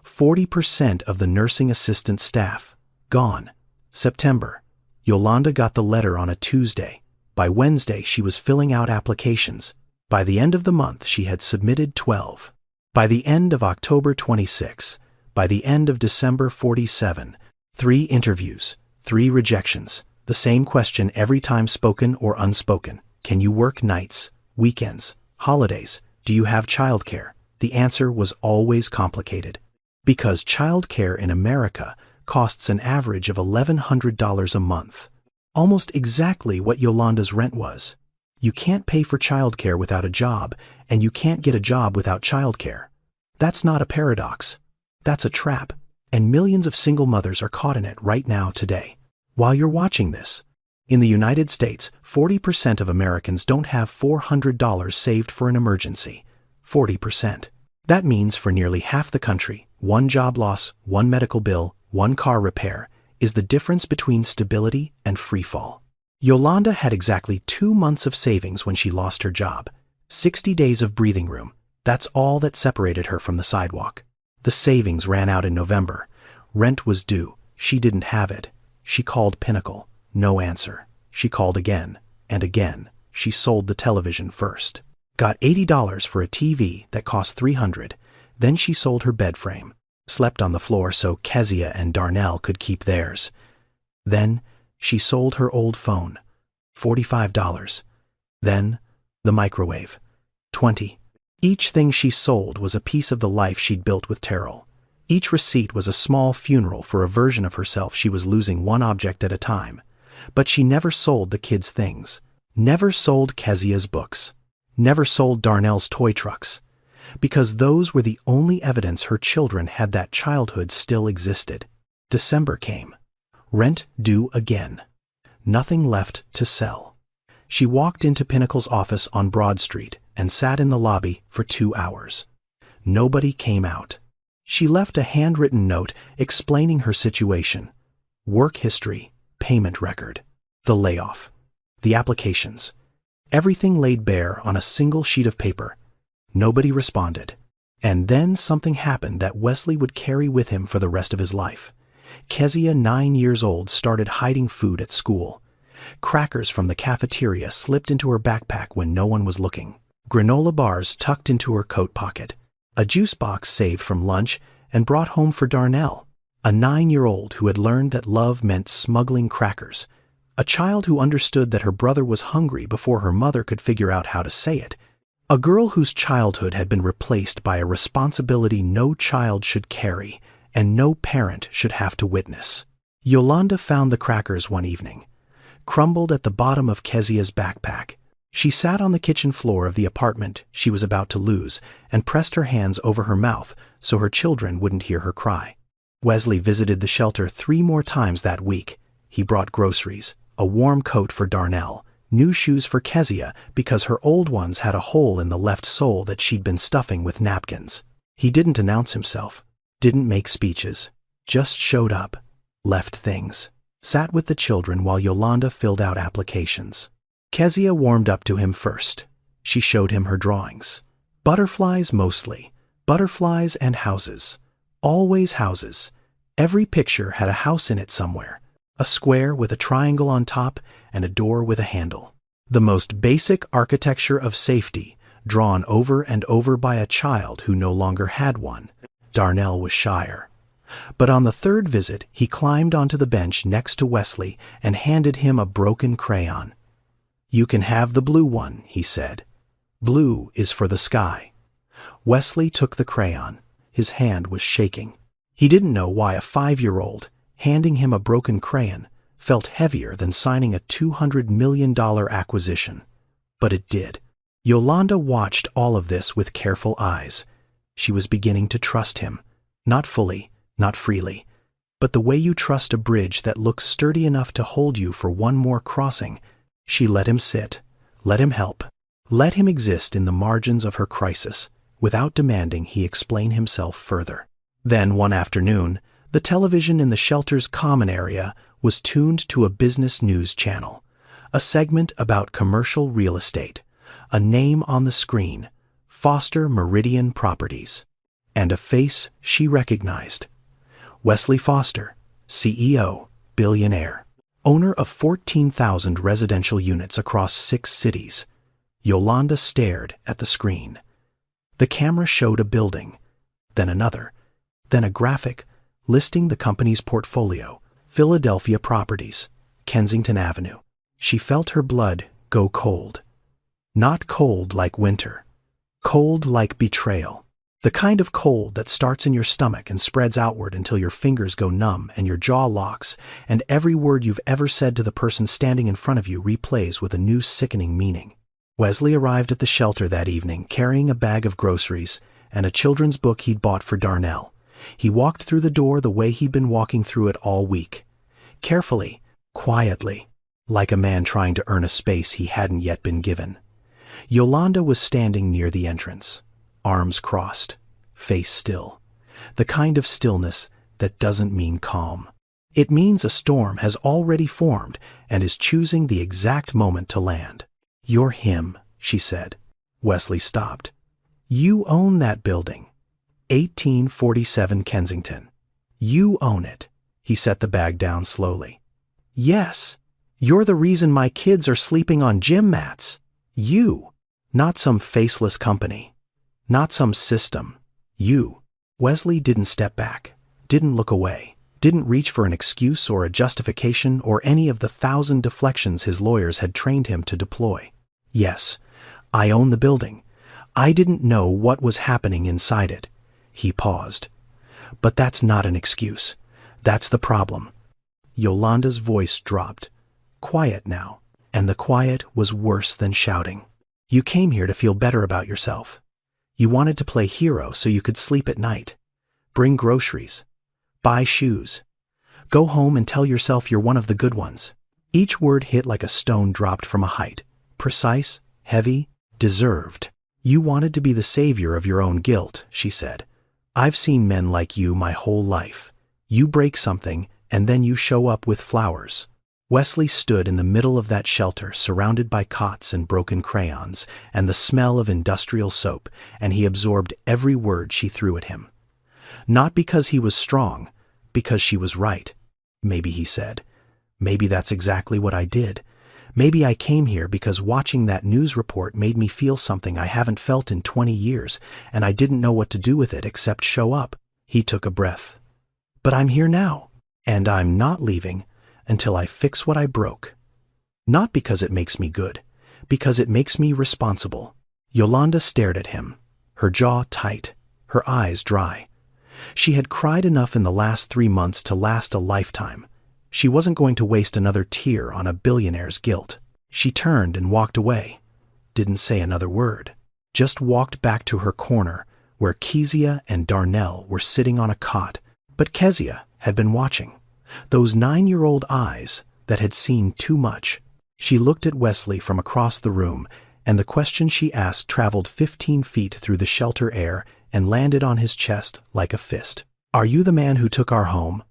40% of the nursing assistant staff, gone. September. Yolanda got the letter on a Tuesday. By Wednesday, she was filling out applications. By the end of the month, she had submitted 12. By the end of October, 26. By the end of December, 47. 3 interviews, 3 rejections. The same question every time, spoken or unspoken. Can you work nights, weekends, holidays? Do you have childcare? The answer was always complicated. Because childcare in America costs an average of $1,100 a month. Almost exactly what Yolanda's rent was. You can't pay for childcare without a job, and you can't get a job without childcare. That's not a paradox. That's a trap, and millions of single mothers are caught in it right now today. While you're watching this, in the United States, 40% of Americans don't have $400 saved for an emergency. 40%. That means for nearly half the country, 1 job loss, 1 medical bill, 1 car repair is the difference between stability and freefall. Yolanda had exactly 2 months of savings when she lost her job. 60 days of breathing room. That's all that separated her from the sidewalk. The savings ran out in November. Rent was due. She didn't have it. She called Pinnacle. No answer. She called again and again. She sold the television first. Got $80 for a TV that cost $300. Then she sold her bed frame. Slept on the floor so Kezia and Darnell could keep theirs. Then, she sold her old phone. $45. Then, the microwave. $20. Each thing she sold was a piece of the life she'd built with Terrell. Each receipt was a small funeral for a version of herself she was losing one object at a time. But she never sold the kids' things. Never sold Kezia's books. Never sold Darnell's toy trucks. Because those were the only evidence her children had that childhood still existed. December came. Rent due again. Nothing left to sell. She walked into Pinnacle's office on Broad Street and sat in the lobby for 2 hours. Nobody came out. She left a handwritten note explaining her situation. Work history, payment record, the layoff, the applications. Everything laid bare on a single sheet of paper. Nobody responded. And then something happened that Wesley would carry with him for the rest of his life. Kezia, 9 years old, started hiding food at school. Crackers from the cafeteria slipped into her backpack when no one was looking. Granola bars tucked into her coat pocket. A juice box saved from lunch and brought home for Darnell, a 9-year-old who had learned that love meant smuggling crackers. A child who understood that her brother was hungry before her mother could figure out how to say it. A girl whose childhood had been replaced by a responsibility no child should carry and no parent should have to witness. Yolanda found the crackers one evening, crumbled at the bottom of Kezia's backpack. She sat on the kitchen floor of the apartment she was about to lose and pressed her hands over her mouth so her children wouldn't hear her cry. Wesley visited the shelter 3 more times that week. He brought groceries, a warm coat for Darnell, new shoes for Kezia because her old ones had a hole in the left sole that she'd been stuffing with napkins. He didn't announce himself, didn't make speeches, just showed up, left things, sat with the children while Yolanda filled out applications. Kezia warmed up to him first. She showed him her drawings. Butterflies mostly. Butterflies and houses. Always houses. Every picture had a house in it somewhere. A square with a triangle on top and a door with a handle. The most basic architecture of safety, drawn over and over by a child who no longer had one. Darnell was shyer. But on the 3rd visit, he climbed onto the bench next to Wesley and handed him a broken crayon. "You can have the blue one," he said. "Blue is for the sky." Wesley took the crayon. His hand was shaking. He didn't know why a 5-year-old, handing him a broken crayon, felt heavier than signing a $200 million acquisition. But it did. Yolanda watched all of this with careful eyes. She was beginning to trust him. Not fully, not freely, but the way you trust a bridge that looks sturdy enough to hold you for one more crossing. She let him sit, let him help, let him exist in the margins of her crisis, without demanding he explain himself further. Then one afternoon, the television in the shelter's common area was tuned to a business news channel, a segment about commercial real estate, a name on the screen, Foster Meridian Properties, and a face she recognized. Wesley Foster, CEO, Billionaire, owner of 14,000 residential units across 6 cities. Yolanda stared at the screen. The camera showed a building, then another, then a graphic listing the company's portfolio, Philadelphia Properties, Kensington Avenue. She felt her blood go cold. Not cold like winter. Cold like betrayal. The kind of cold that starts in your stomach and spreads outward until your fingers go numb and your jaw locks, and every word you've ever said to the person standing in front of you replays with a new sickening meaning. Wesley arrived at the shelter that evening carrying a bag of groceries and a children's book he'd bought for Darnell. He walked through the door the way he'd been walking through it all week. Carefully, quietly, like a man trying to earn a space he hadn't yet been given. Yolanda was standing near the entrance, arms crossed, face still. The kind of stillness that doesn't mean calm. It means a storm has already formed and is choosing the exact moment to land. "You're him," she said. Wesley stopped. "You own that building. 1847 Kensington. You own it." He set the bag down slowly. "Yes, you're the reason my kids are sleeping on gym mats. You, not some faceless company, not some system. You." Wesley didn't step back, didn't look away, Didn't reach for an excuse or a justification or any of the 1,000 deflections his lawyers had trained him to deploy. Yes, I own the building. I didn't know what was happening inside it. He paused. But that's not an excuse. That's the problem. Yolanda's voice dropped. Quiet now. And the quiet was worse than shouting. You came here to feel better about yourself. You wanted to play hero so you could sleep at night. Bring groceries. Buy shoes. Go home and tell yourself you're one of the good ones. Each word hit like a stone dropped from a height. Precise, heavy, deserved. You wanted to be the savior of your own guilt, she said. I've seen men like you my whole life. You break something, and then you show up with flowers. Wesley stood in the middle of that shelter, surrounded by cots and broken crayons, and the smell of industrial soap, and he absorbed every word she threw at him. Not because he was strong, because she was right. Maybe, he said. Maybe that's exactly what I did. Maybe I came here because watching that news report made me feel something I haven't felt in 20 years, and I didn't know what to do with it except show up. He took a breath. But I'm here now, and I'm not leaving until I fix what I broke. Not because it makes me good, because it makes me responsible. Yolanda stared at him, her jaw tight, her eyes dry. She had cried enough in the last 3 months to last a lifetime. She wasn't going to waste another tear on a billionaire's guilt. She turned and walked away. Didn't say another word. Just walked back to her corner, where Kezia and Darnell were sitting on a cot. But Kezia had been watching. Those 9-year-old eyes that had seen too much. She looked at Wesley from across the room, and the question she asked traveled 15 feet through the shelter air and landed on his chest like a fist. Are you the man who took our home?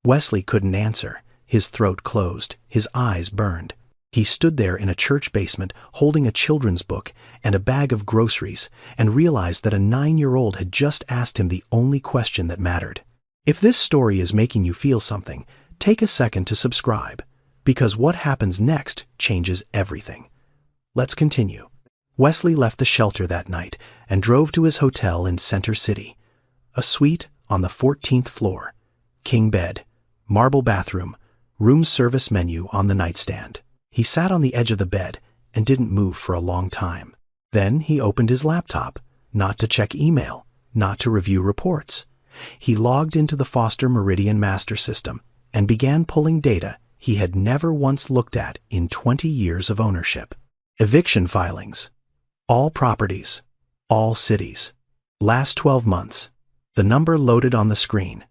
Wesley couldn't answer. His throat closed, his eyes burned. He stood there in a church basement holding a children's book and a bag of groceries and realized that a 9-year-old had just asked him the only question that mattered. If this story is making you feel something, take a second to subscribe, because what happens next changes everything. Let's continue. Wesley left the shelter that night and drove to his hotel in Center City. A suite on the 14th floor. King bed, marble bathroom, room service menu on the nightstand. He sat on the edge of the bed and didn't move for a long time. Then he opened his laptop, not to check email, not to review reports. He logged into the Foster Meridian Master System and began pulling data he had never once looked at in 20 years of ownership. Eviction filings. All properties. All cities. Last 12 months. The number loaded on the screen.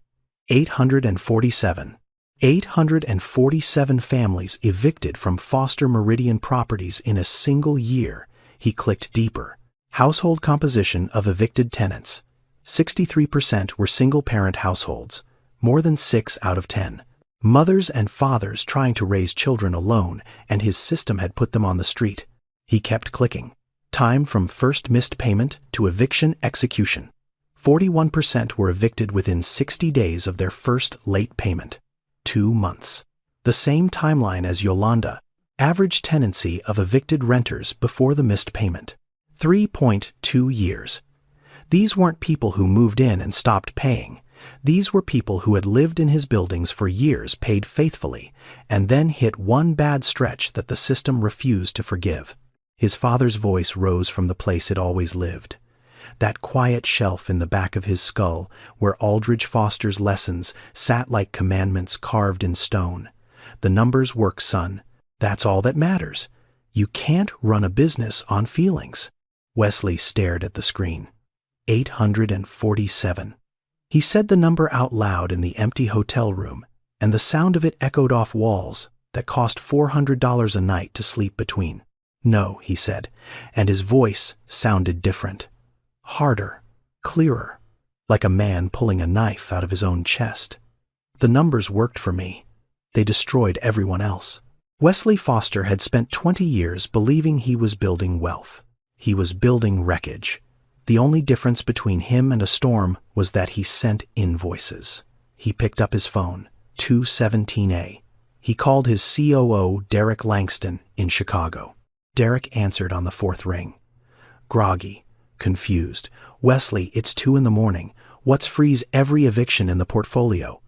847. 847 families evicted from Foster Meridian properties in a single year. He clicked deeper. Household composition of evicted tenants. 63% were single-parent households, more than 6 out of 10. Mothers and fathers trying to raise children alone, and his system had put them on the street. He kept clicking. Time from first missed payment to eviction execution. 41% were evicted within 60 days of their first late payment. 2 months. The same timeline as Yolanda. Average tenancy of evicted renters before the missed payment. 3.2 years. These weren't people who moved in and stopped paying. These were people who had lived in his buildings for years, paid faithfully, and then hit one bad stretch that the system refused to forgive. His father's voice rose from the place it always lived. That quiet shelf in the back of his skull where Aldridge Foster's lessons sat like commandments carved in stone. The numbers work, son. That's all that matters. You can't run a business on feelings. Wesley stared at the screen. 847. He said the number out loud in the empty hotel room, and the sound of it echoed off walls that cost $400 a night to sleep between. No, he said, and his voice sounded different. Harder, clearer, like a man pulling a knife out of his own chest. The numbers worked for me. They destroyed everyone else. Wesley Foster had spent 20 years believing he was building wealth. He was building wreckage. The only difference between him and a storm was that he sent invoices. He picked up his phone, 217A. He called his COO, Derek Langston, in Chicago. Derek answered on the 4th ring. Groggy, confused. Wesley, it's 2 in the morning. What's freeze every eviction in the portfolio?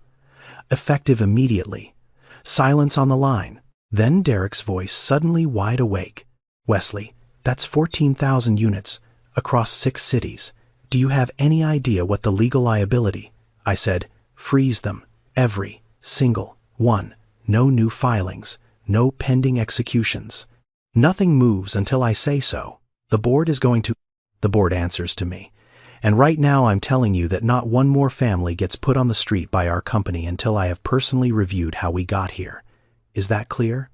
Effective immediately. Silence on the line. Then Derek's voice suddenly wide awake. Wesley, that's 14,000 units, across 6 cities. Do you have any idea what the legal liability? I said, freeze them. Every single one. No new filings. No pending executions. Nothing moves until I say so. The board is going to... The board answers to me. And right now I'm telling you that not one more family gets put on the street by our company until I have personally reviewed how we got here. Is that clear?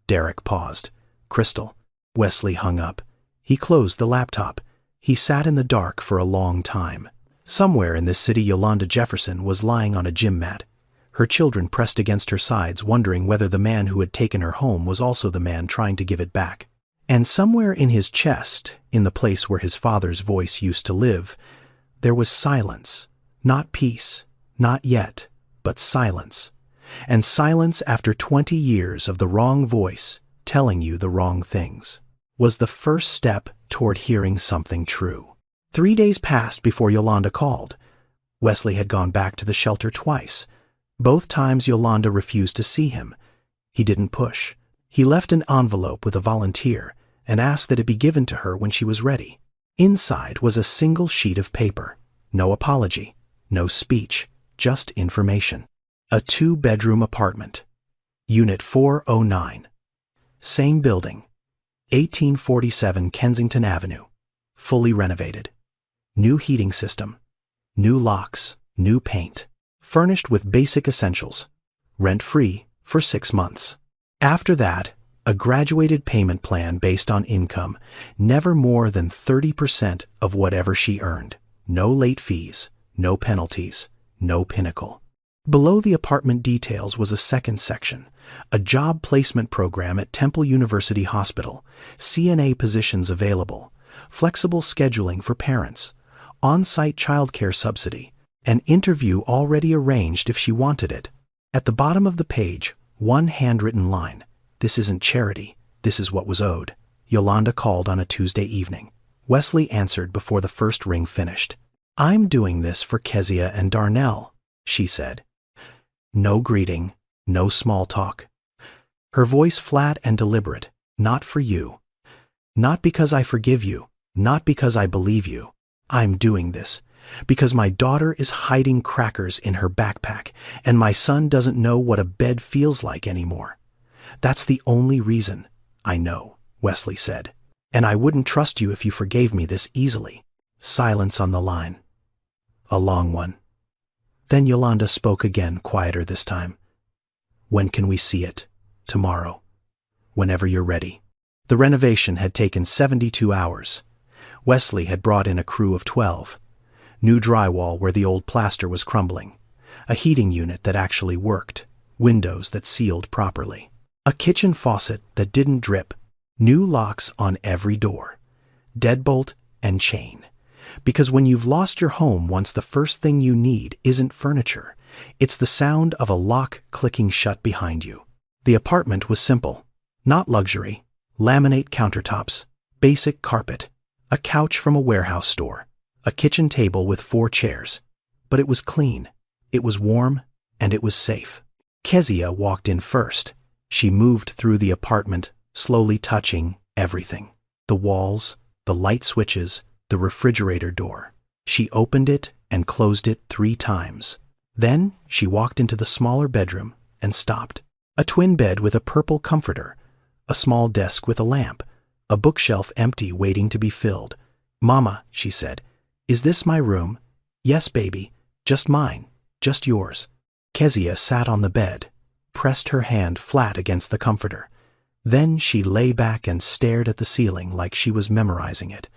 Derek paused. Crystal. Wesley hung up. He closed the laptop. He sat in the dark for a long time. Somewhere in this city, Yolanda Jefferson was lying on a gym mat. Her children pressed against her sides, wondering whether the man who had taken her home was also the man trying to give it back. And somewhere in his chest, in the place where his father's voice used to live, there was silence. Not peace, not yet, but silence. And silence after 20 years of the wrong voice telling you the wrong things was the first step toward hearing something true. 3 days passed before Yolanda called. Wesley had gone back to the shelter twice. Both times Yolanda refused to see him. He didn't push. He left an envelope with a volunteer and asked that it be given to her when she was ready. Inside was a single sheet of paper. No apology, no speech, just information. A 2-bedroom apartment. Unit 409. Same building. 1847 Kensington Avenue. Fully renovated. New heating system. New locks, new paint. Furnished with basic essentials. Rent-free for 6 months. After that, a graduated payment plan based on income, never more than 30% of whatever she earned. No late fees, no penalties, no pinnacle. Below the apartment details was a second section, a job placement program at Temple University Hospital, CNA positions available, flexible scheduling for parents, on-site childcare subsidy, an interview already arranged if she wanted it. At the bottom of the page, one handwritten line. This isn't charity, this is what was owed. Yolanda called on a Tuesday evening. Wesley answered before the first ring finished. I'm doing this for Kezia and Darnell, she said. No greeting, no small talk. Her voice flat and deliberate. Not for you. Not because I forgive you, not because I believe you. I'm doing this because my daughter is hiding crackers in her backpack and my son doesn't know what a bed feels like anymore. That's the only reason. I know, Wesley said. And I wouldn't trust you if you forgave me this easily. Silence on the line. A long one. Then Yolanda spoke again, quieter this time. When can we see it? Tomorrow. Whenever you're ready. The renovation had taken 72 hours. Wesley had brought in a crew of 12. New drywall where the old plaster was crumbling. A heating unit that actually worked. Windows that sealed properly. A kitchen faucet that didn't drip. New locks on every door. Deadbolt and chain. Because when you've lost your home once, the first thing you need isn't furniture. It's the sound of a lock clicking shut behind you. The apartment was simple. Not luxury. Laminate countertops. Basic carpet. A couch from a warehouse store. A kitchen table with 4 chairs. But it was clean. It was warm. And it was safe. Kezia walked in first. She moved through the apartment, slowly touching everything. The walls, the light switches, the refrigerator door. She opened it and closed it 3 times. Then she walked into the smaller bedroom and stopped. A twin bed with a purple comforter. A small desk with a lamp. A bookshelf empty waiting to be filled. Mama, she said, is this my room? Yes, baby. Just mine. Just yours. Kezia sat on the bed, pressed her hand flat against the comforter. Then she lay back and stared at the ceiling like she was memorizing it,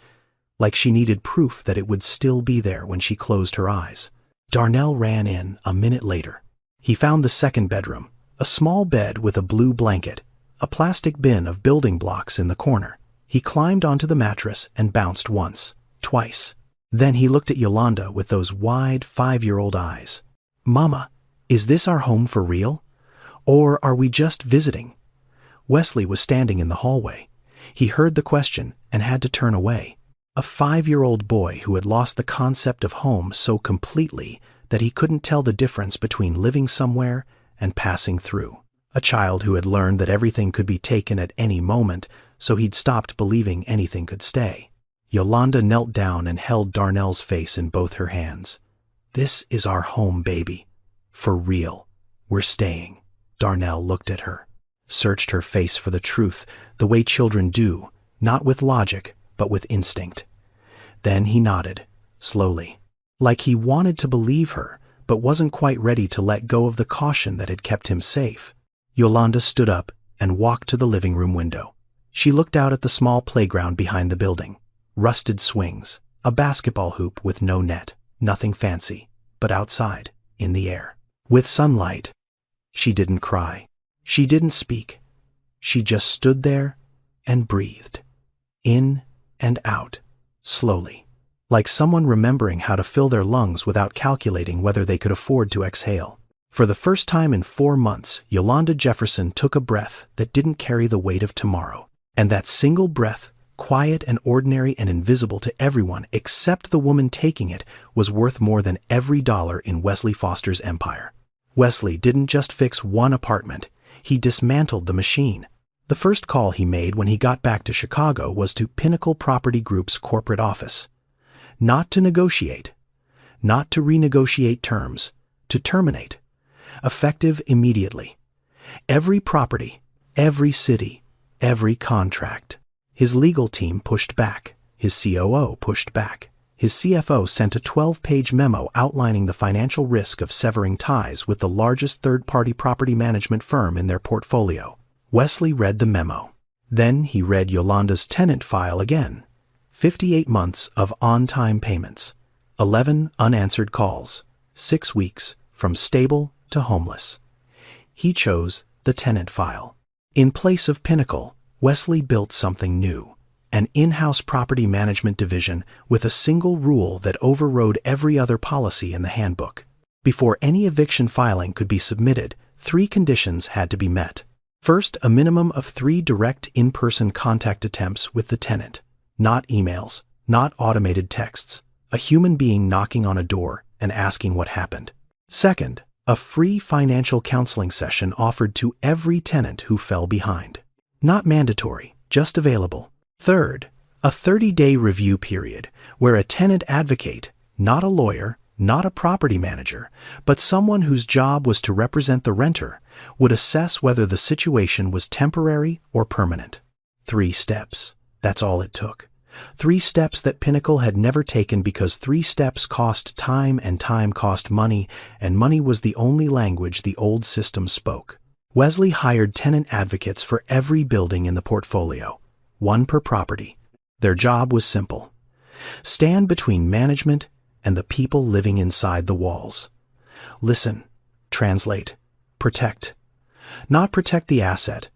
like she needed proof that it would still be there when she closed her eyes. Darnell ran in a minute later. He found the second bedroom, a small bed with a blue blanket, a plastic bin of building blocks in the corner. He climbed onto the mattress and bounced once, twice. Then he looked at Yolanda with those wide 5-year-old eyes. Mama, is this our home for real? Or are we just visiting? Wesley was standing in the hallway. He heard the question and had to turn away. A 5-year-old boy who had lost the concept of home so completely that he couldn't tell the difference between living somewhere and passing through. A child who had learned that everything could be taken at any moment, so he'd stopped believing anything could stay. Yolanda knelt down and held Darnell's face in both her hands. "This is our home, baby. For real. We're staying." Darnell looked at her, searched her face for the truth, the way children do, not with logic, but with instinct. Then he nodded, slowly, like he wanted to believe her, but wasn't quite ready to let go of the caution that had kept him safe. Yolanda stood up and walked to the living room window. She looked out at the small playground behind the building. Rusted swings, a basketball hoop with no net, nothing fancy, but outside, in the air, with sunlight. She didn't cry. She didn't speak. She just stood there and breathed, in and out, slowly, like someone remembering how to fill their lungs without calculating whether they could afford to exhale. For the first time in 4 months, Yolanda Jefferson took a breath that didn't carry the weight of tomorrow. And that single breath, quiet and ordinary and invisible to everyone except the woman taking it, was worth more than every dollar in Wesley Foster's empire. Wesley didn't just fix one apartment, he dismantled the machine. The first call he made when he got back to Chicago was to Pinnacle Property Group's corporate office. Not to negotiate, not to renegotiate terms, to terminate. Effective immediately. Every property, every city, every contract. His legal team pushed back. His COO pushed back. His CFO sent a 12-page memo outlining the financial risk of severing ties with the largest third-party property management firm in their portfolio. Wesley read the memo. Then he read Yolanda's tenant file again. 58 months of on-time payments. 11 unanswered calls. 6 weeks from stable to homeless. He chose the tenant file. In place of Pinnacle, Wesley built something new, an in-house property management division with a single rule that overrode every other policy in the handbook. Before any eviction filing could be submitted, 3 conditions had to be met. First, a minimum of 3 direct in-person contact attempts with the tenant. Not emails, not automated texts, a human being knocking on a door and asking what happened. Second, a free financial counseling session offered to every tenant who fell behind. Not mandatory, just available. Third, a 30-day review period where a tenant advocate, not a lawyer, not a property manager, but someone whose job was to represent the renter, would assess whether the situation was temporary or permanent. 3 steps. That's all it took. 3 steps that Pinnacle had never taken because 3 steps cost time and time cost money, and money was the only language the old system spoke. Wesley hired tenant advocates for every building in the portfolio, 1 per property. Their job was simple. Stand between management and the people living inside the walls. Listen, translate, protect. Not protect the asset,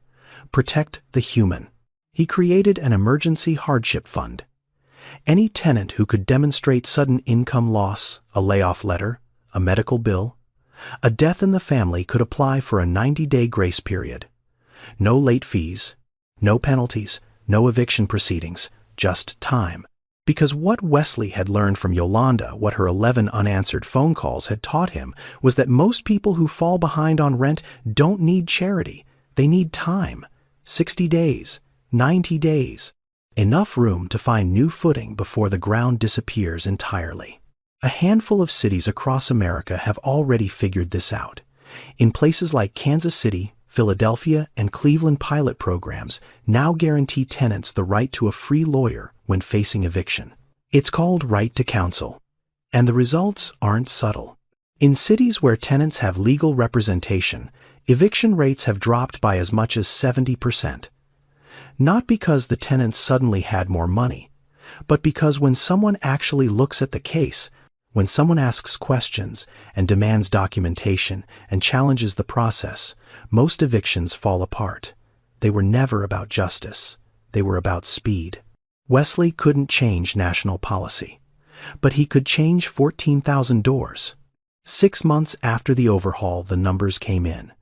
protect the human. He created an emergency hardship fund. Any tenant who could demonstrate sudden income loss, a layoff letter, a medical bill, a death in the family could apply for a 90-day grace period. No late fees, no penalties, no eviction proceedings, just time. Because what Wesley had learned from Yolanda, what her 11 unanswered phone calls had taught him, was that most people who fall behind on rent don't need charity. They need time. 60 days. 90 days. Enough room to find new footing before the ground disappears entirely. A handful of cities across America have already figured this out. In places like Kansas City, Philadelphia, and Cleveland, pilot programs now guarantee tenants the right to a free lawyer when facing eviction. It's called right to counsel. And the results aren't subtle. In cities where tenants have legal representation, eviction rates have dropped by as much as 70%. Not because the tenants suddenly had more money, but because when someone actually looks at the case, when someone asks questions and demands documentation and challenges the process, most evictions fall apart. They were never about justice. They were about speed. Wesley couldn't change national policy, but he could change 14,000 doors. 6 months after the overhaul, the numbers came in.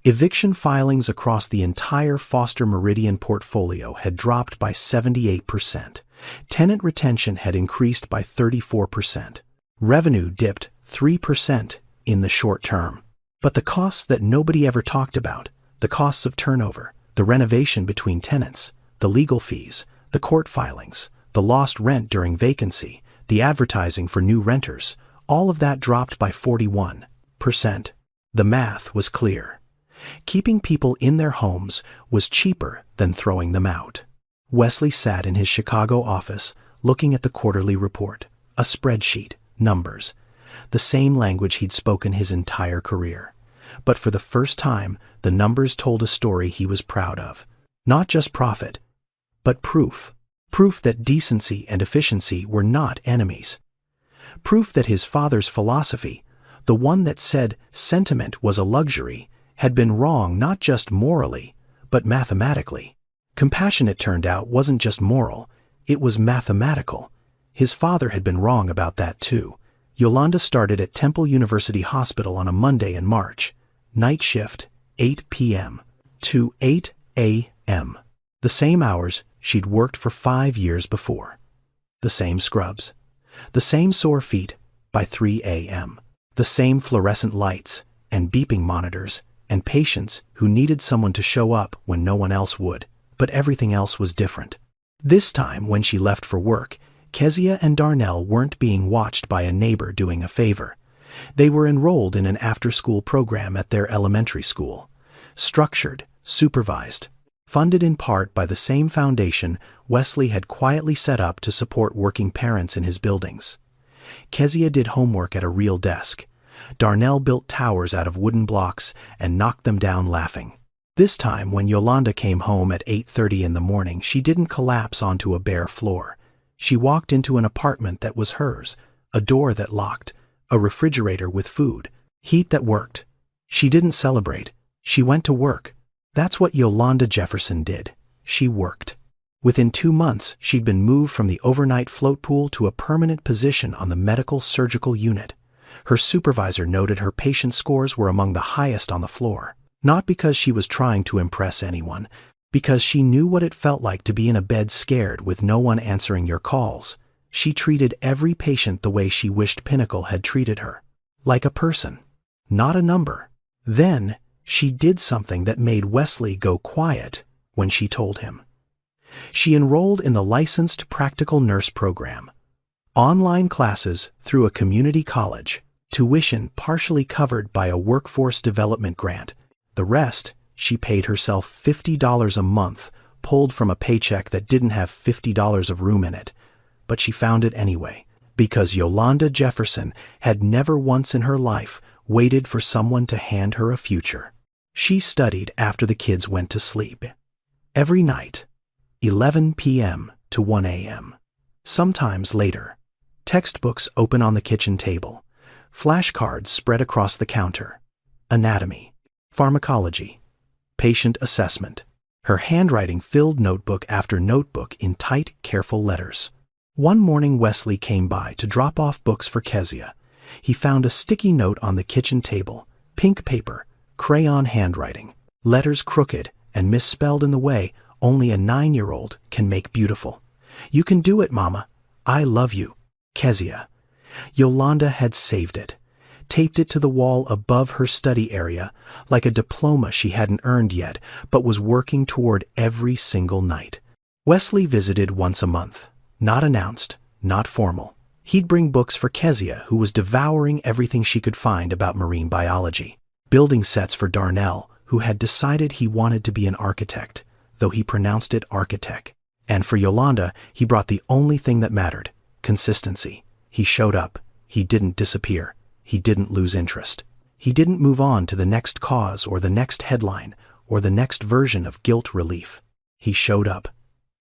Eviction filings across the entire Foster Meridian portfolio had dropped by 78%. Tenant retention had increased by 34%. Revenue dipped 3% in the short term. But the costs that nobody ever talked about, the costs of turnover, the renovation between tenants, the legal fees, the court filings, the lost rent during vacancy, the advertising for new renters, all of that dropped by 41%. The math was clear. Keeping people in their homes was cheaper than throwing them out. Wesley sat in his Chicago office, looking at the quarterly report, a spreadsheet, numbers, the same language he'd spoken his entire career. But for the first time, the numbers told a story he was proud of. Not just profit, but proof. Proof that decency and efficiency were not enemies. Proof that his father's philosophy, the one that said sentiment was a luxury, had been wrong not just morally, but mathematically. Compassion, it turned out, wasn't just moral, it was mathematical. His father had been wrong about that too. Yolanda started at Temple University Hospital on a Monday in March. Night shift, 8 p.m. to 8 a.m. The same hours she'd worked for 5 years before. The same scrubs. The same sore feet by 3 a.m. The same fluorescent lights and beeping monitors and patients who needed someone to show up when no one else would. But everything else was different. This time, when she left for work, Kezia and Darnell weren't being watched by a neighbor doing a favor. They were enrolled in an after-school program at their elementary school. Structured, supervised, funded in part by the same foundation Wesley had quietly set up to support working parents in his buildings. Kezia did homework at a real desk. Darnell built towers out of wooden blocks and knocked them down laughing. This time, when Yolanda came home at 8:30 in the morning, she didn't collapse onto a bare floor. She walked into an apartment that was hers, a door that locked, a refrigerator with food, heat that worked. She didn't celebrate. She went to work. That's what Yolanda Jefferson did. She worked. Within 2 months, she'd been moved from the overnight float pool to a permanent position on the medical surgical unit. Her supervisor noted her patient scores were among the highest on the floor. Not because she was trying to impress anyone, because she knew what it felt like to be in a bed scared with no one answering your calls. She treated every patient the way she wished Pinnacle had treated her. Like a person, not a number. Then, she did something that made Wesley go quiet when she told him. She enrolled in the Licensed Practical Nurse program. Online classes through a community college, tuition partially covered by a workforce development grant. The rest, she paid herself $50 a month, pulled from a paycheck that didn't have $50 of room in it. But she found it anyway, because Yolanda Jefferson had never once in her life waited for someone to hand her a future. She studied after the kids went to sleep. Every night, 11 p.m. to 1 a.m. Sometimes later. Textbooks open on the kitchen table. Flashcards spread across the counter. Anatomy. Pharmacology, patient assessment. Her handwriting filled notebook after notebook in tight, careful letters. One morning Wesley came by to drop off books for Kezia. He found a sticky note on the kitchen table, pink paper, crayon handwriting, letters crooked and misspelled in the way only a 9-year-old can make beautiful. "You can do it, Mama. I love you, Kezia." Yolanda had saved it. Taped it to the wall above her study area, like a diploma she hadn't earned yet, but was working toward every single night. Wesley visited once a month. Not announced, not formal. He'd bring books for Kezia, who was devouring everything she could find about marine biology. Building sets for Darnell, who had decided he wanted to be an architect, though he pronounced it architect. And for Yolanda, he brought the only thing that mattered, consistency. He showed up. He didn't disappear. He didn't lose interest. He didn't move on to the next cause or the next headline or the next version of guilt relief. He showed up,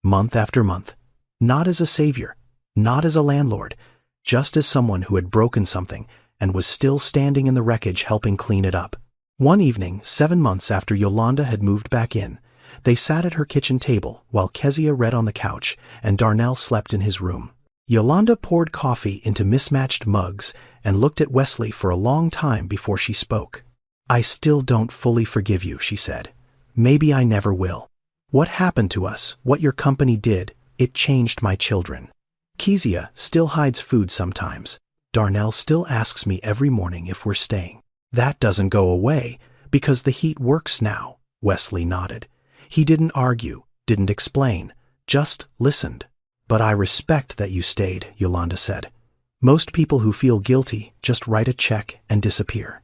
month after month, not as a savior, not as a landlord, just as someone who had broken something and was still standing in the wreckage helping clean it up. One evening, 7 months after Yolanda had moved back in, they sat at her kitchen table while Kezia read on the couch and Darnell slept in his room. Yolanda poured coffee into mismatched mugs and looked at Wesley for a long time before she spoke. "I still don't fully forgive you," she said. "Maybe I never will. What happened to us, what your company did, it changed my children. Kezia still hides food sometimes. Darnell still asks me every morning if we're staying. That doesn't go away, because the heat works now, Wesley nodded. He didn't argue, didn't explain, just listened. But I respect that you stayed, Yolanda said. Most people who feel guilty just write a check and disappear.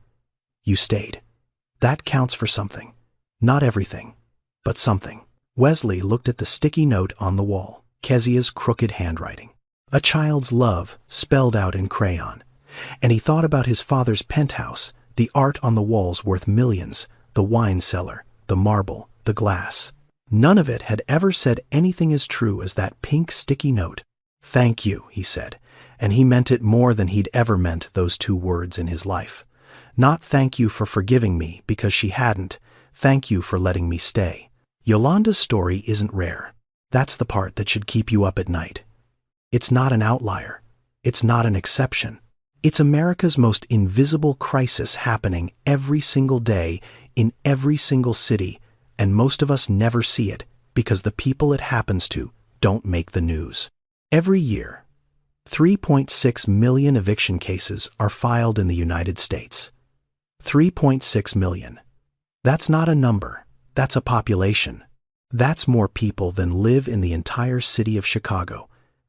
You stayed. That counts for something. Not everything, but something. Wesley looked at the sticky note on the wall, Kezia's crooked handwriting. A child's love spelled out in crayon. And he thought about his father's penthouse, the art on the walls worth millions, the wine cellar, the marble, the glass. None of it had ever said anything as true as that pink sticky note. Thank you, he said, and he meant it more than he'd ever meant those two words in his life. Not thank you for forgiving me, because she hadn't. Thank you for letting me stay. Yolanda's story isn't rare. That's the part that should keep you up at night. It's not an outlier. It's not an exception. It's America's most invisible crisis happening every single day in every single city, and most of us never see it because the people it happens to don't make the news. Every year, 3.6 million eviction cases are filed in the United States. 3.6 million. That's not a number. That's a population. That's more people than live in the entire city of Chicago.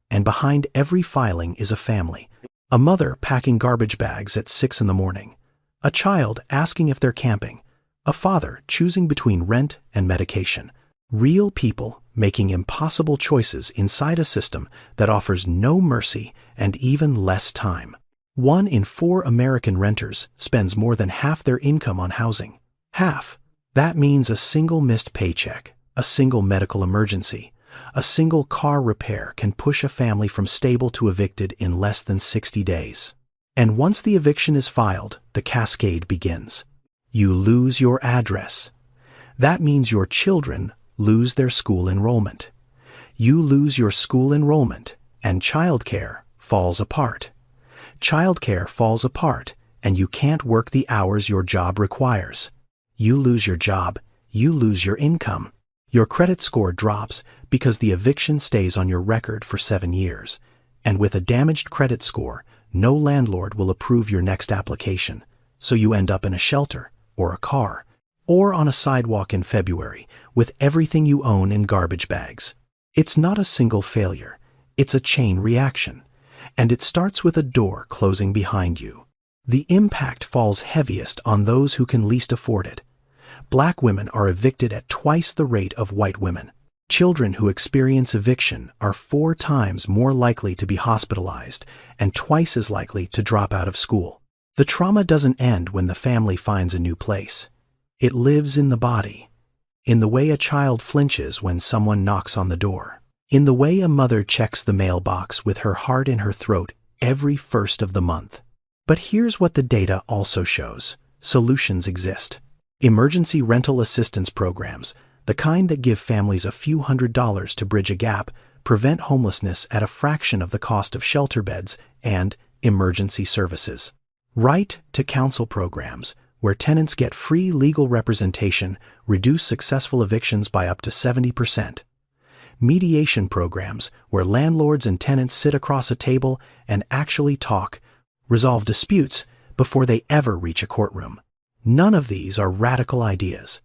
And behind every filing is a family. A mother packing garbage bags at 6 in the morning. A child asking if they're camping. A father choosing between rent and medication. Real people making impossible choices inside a system that offers no mercy and even less time. 1 in 4 American renters spends more than half their income on housing. Half. That means a single missed paycheck, a single medical emergency, a single car repair can push a family from stable to evicted in less than 60 days. And once the eviction is filed, the cascade begins. You lose your address. That means your children lose their school enrollment. You lose your school enrollment, and childcare falls apart. Childcare falls apart, and you can't work the hours your job requires. You lose your job, you lose your income. Your credit score drops because the eviction stays on your record for 7 years. And with a damaged credit score, no landlord will approve your next application, so you end up in a shelter, or a car, or on a sidewalk in February with everything you own in garbage bags. It's not a single failure, it's a chain reaction, and it starts with a door closing behind you. The impact falls heaviest on those who can least afford it. Black women are evicted at twice the rate of white women. Children who experience eviction are 4 times more likely to be hospitalized and twice as likely to drop out of school. The trauma doesn't end when the family finds a new place. It lives in the body, in the way a child flinches when someone knocks on the door, in the way a mother checks the mailbox with her heart in her throat every first of the month. But here's what the data also shows. Solutions exist. Emergency rental assistance programs, the kind that give families a few $100s to bridge a gap, prevent homelessness at a fraction of the cost of shelter beds, and emergency services. Right to counsel programs, where tenants get free legal representation, reduce successful evictions by up to 70%. Mediation programs, where landlords and tenants sit across a table and actually talk, resolve disputes before they ever reach a courtroom. None of these are radical ideas.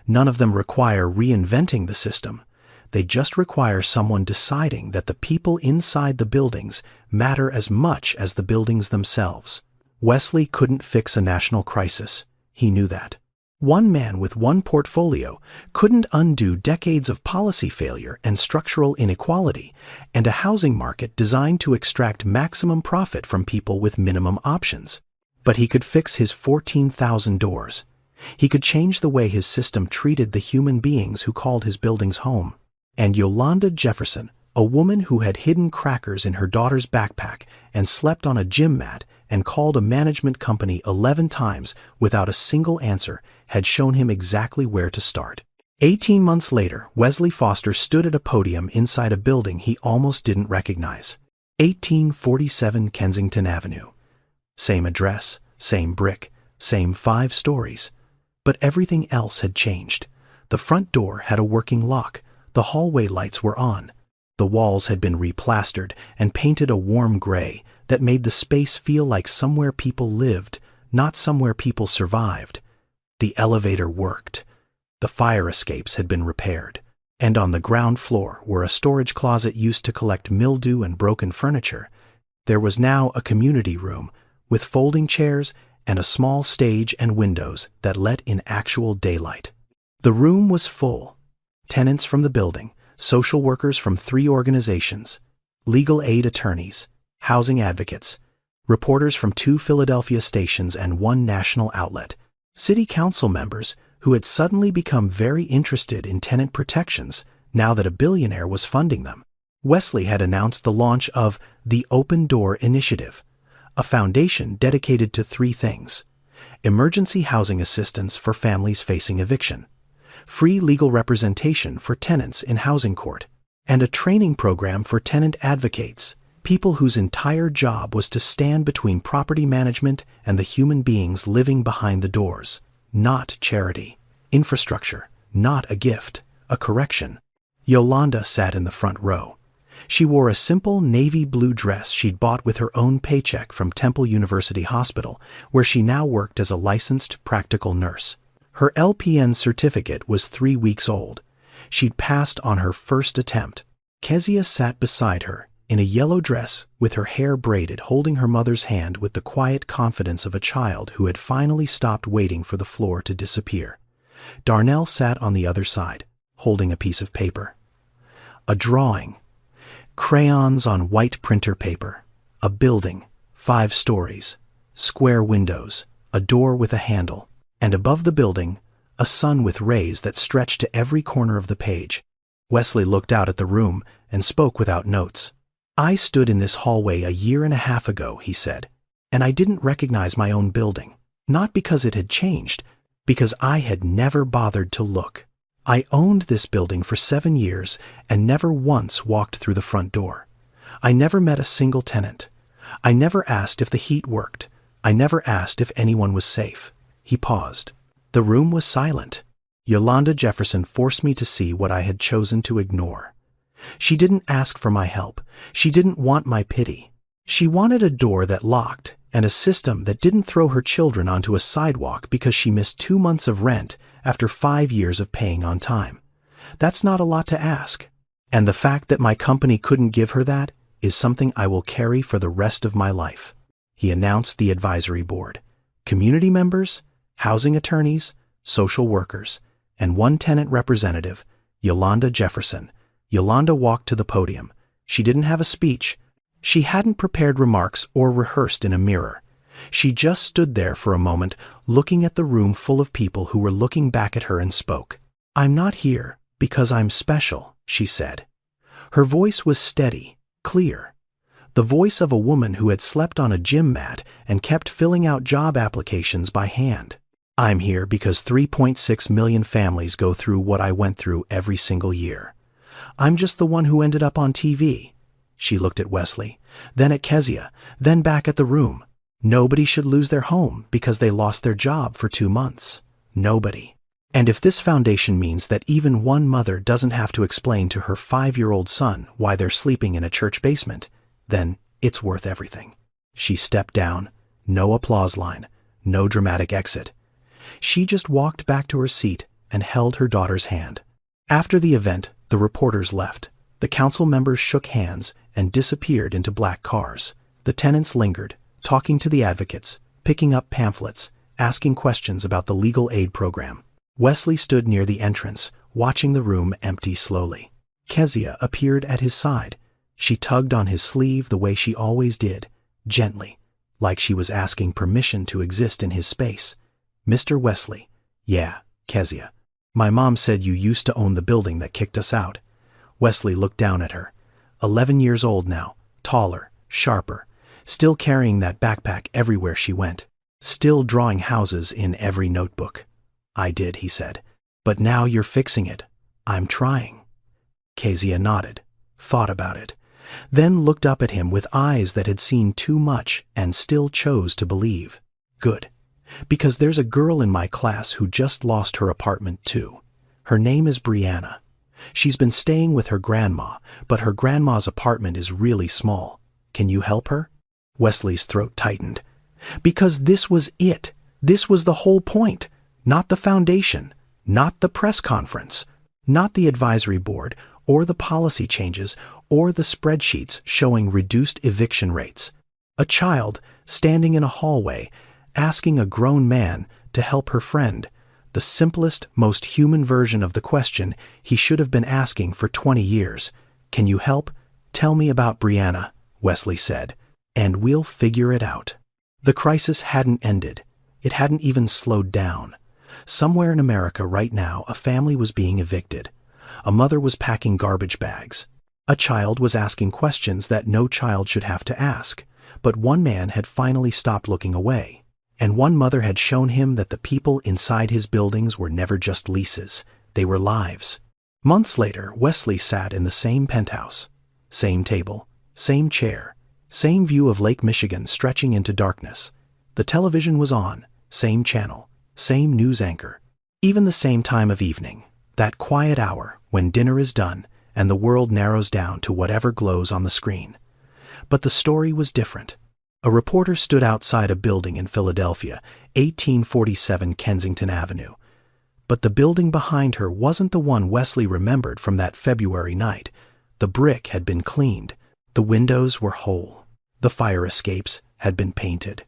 None of them require reinventing the system. They just require someone deciding that the people inside the buildings matter as much as the buildings themselves. Wesley couldn't fix a national crisis. He knew that. One man with one portfolio couldn't undo decades of policy failure and structural inequality, and a housing market designed to extract maximum profit from people with minimum options. But he could fix his 14,000 doors. He could change the way his system treated the human beings who called his buildings home. And Yolanda Jefferson, a woman who had hidden crackers in her daughter's backpack and slept on a gym mat and called a management company 11 times without a single answer, had shown him exactly where to start. 18 months later, Wesley Foster stood at a podium inside a building he almost didn't recognize. 1847 Kensington Avenue. Same address, same brick, same 5 stories. But everything else had changed. The front door had a working lock. The hallway lights were on. The walls had been replastered and painted a warm gray, that made the space feel like somewhere people lived, not somewhere people survived. The elevator worked. The fire escapes had been repaired. And on the ground floor, where a storage closet used to collect mildew and broken furniture, there was now a community room with folding chairs and a small stage and windows that let in actual daylight. The room was full. Tenants from the building, social workers from 3 organizations, legal aid attorneys, housing advocates, reporters from 2 Philadelphia stations and 1 national outlet, city council members who had suddenly become very interested in tenant protections now that a billionaire was funding them. Wesley had announced the launch of the Open Door Initiative, a foundation dedicated to 3 things: emergency housing assistance for families facing eviction, free legal representation for tenants in housing court, and a training program for tenant advocates, people whose entire job was to stand between property management and the human beings living behind the doors. Not charity. Infrastructure. Not a gift. A correction. Yolanda sat in the front row. She wore a simple navy blue dress she'd bought with her own paycheck from Temple University Hospital, where she now worked as a licensed practical nurse. Her LPN certificate was 3 weeks old. She'd passed on her first attempt. Kezia sat beside her, in a yellow dress with her hair braided, holding her mother's hand with the quiet confidence of a child who had finally stopped waiting for the floor to disappear. Darnell sat on the other side, holding a piece of paper. A drawing. Crayons on white printer paper. A building, 5 stories, square windows, a door with a handle, and above the building, a sun with rays that stretched to every corner of the page. Wesley looked out at the room and spoke without notes. "I stood in this hallway a year and a half ago," he said, "and I didn't recognize my own building. Not because it had changed, because I had never bothered to look. I owned this building for 7 years and never once walked through the front door. I never met a single tenant. I never asked if the heat worked. I never asked if anyone was safe." He paused. The room was silent. Yolanda Jefferson forced me to see what I had chosen to ignore. She didn't ask for my help. She didn't want my pity. She wanted a door that locked and a system that didn't throw her children onto a sidewalk because she missed 2 months of rent after 5 years of paying on time. That's not a lot to ask. And the fact that my company couldn't give her that is something I will carry for the rest of my life. He announced the advisory board. Community members, housing attorneys, social workers, and 1 tenant representative, Yolanda Jefferson. Yolanda walked to the podium. She didn't have a speech. She hadn't prepared remarks or rehearsed in a mirror. She just stood there for a moment, looking at the room full of people who were looking back at her, and spoke. "I'm not here because I'm special," she said. Her voice was steady, clear. The voice of a woman who had slept on a gym mat and kept filling out job applications by hand. "I'm here because 3.6 million families go through what I went through every single year. I'm just the one who ended up on TV." She looked at Wesley, then at Kezia, then back at the room. Nobody should lose their home because they lost their job for 2 months. Nobody. And if this foundation means that even one mother doesn't have to explain to her 5-year-old son why they're sleeping in a church basement, then it's worth everything. She stepped down. No applause line. No dramatic exit. She just walked back to her seat and held her daughter's hand. After the event, the reporters left. The council members shook hands and disappeared into black cars. The tenants lingered, talking to the advocates, picking up pamphlets, asking questions about the legal aid program. Wesley stood near the entrance, watching the room empty slowly. Kezia appeared at his side. She tugged on his sleeve the way she always did, gently, like she was asking permission to exist in his space. "Mr. Wesley." "Yeah, Kezia. My mom said you used to own the building that kicked us out." Wesley looked down at her. 11 years old now, taller, sharper, still carrying that backpack everywhere she went, still drawing houses in every notebook. "I did," he said. "But now you're fixing it. I'm trying." Kezia nodded, thought about it, then looked up at him with eyes that had seen too much and still chose to believe. "Good. Because there's a girl in my class who just lost her apartment too. Her name is Brianna. She's been staying with her grandma, but her grandma's apartment is really small. Can you help her?" Wesley's throat tightened. Because this was it. This was the whole point. Not the foundation, not the press conference, not the advisory board, or the policy changes, or the spreadsheets showing reduced eviction rates. A child standing in a hallway, asking a grown man to help her friend. The simplest, most human version of the question he should have been asking for 20 years. Can you help? Tell me about Brianna, Wesley said, and we'll figure it out. The crisis hadn't ended. It hadn't even slowed down. Somewhere in America right now, a family was being evicted. A mother was packing garbage bags. A child was asking questions that no child should have to ask. But one man had finally stopped looking away. And one mother had shown him that the people inside his buildings were never just leases. They were lives. Months later, Wesley sat in the same penthouse. Same table, same chair, same view of Lake Michigan stretching into darkness. The television was on, same channel, same news anchor. Even the same time of evening, that quiet hour when dinner is done and the world narrows down to whatever glows on the screen. But the story was different. A reporter stood outside a building in Philadelphia, 1847 Kensington Avenue. But the building behind her wasn't the one Wesley remembered from that February night. The brick had been cleaned. The windows were whole. The fire escapes had been painted.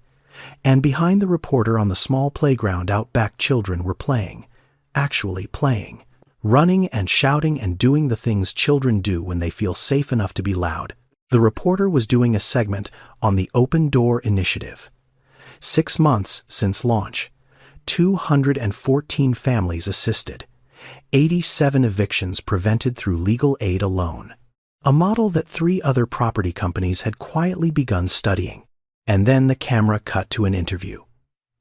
And behind the reporter on the small playground out back, children were playing. Actually playing. Running and shouting and doing the things children do when they feel safe enough to be loud. The reporter was doing a segment on the Open Door Initiative. 6 months since launch. 214 families assisted. 87 evictions prevented through legal aid alone. A model that 3 other property companies had quietly begun studying. And then the camera cut to an interview.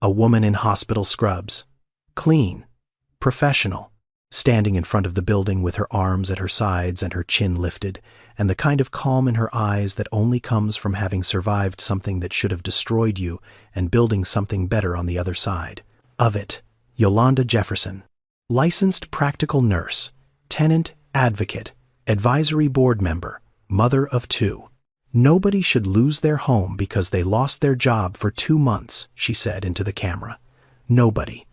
A woman in hospital scrubs. Clean. Professional. Standing in front of the building with her arms at her sides and her chin lifted, and the kind of calm in her eyes that only comes from having survived something that should have destroyed you and building something better on the other side. Of it, Yolanda Jefferson. Licensed practical nurse, tenant advocate, advisory board member, mother of 2. Nobody should lose their home because they lost their job for 2 months, she said into the camera. Nobody.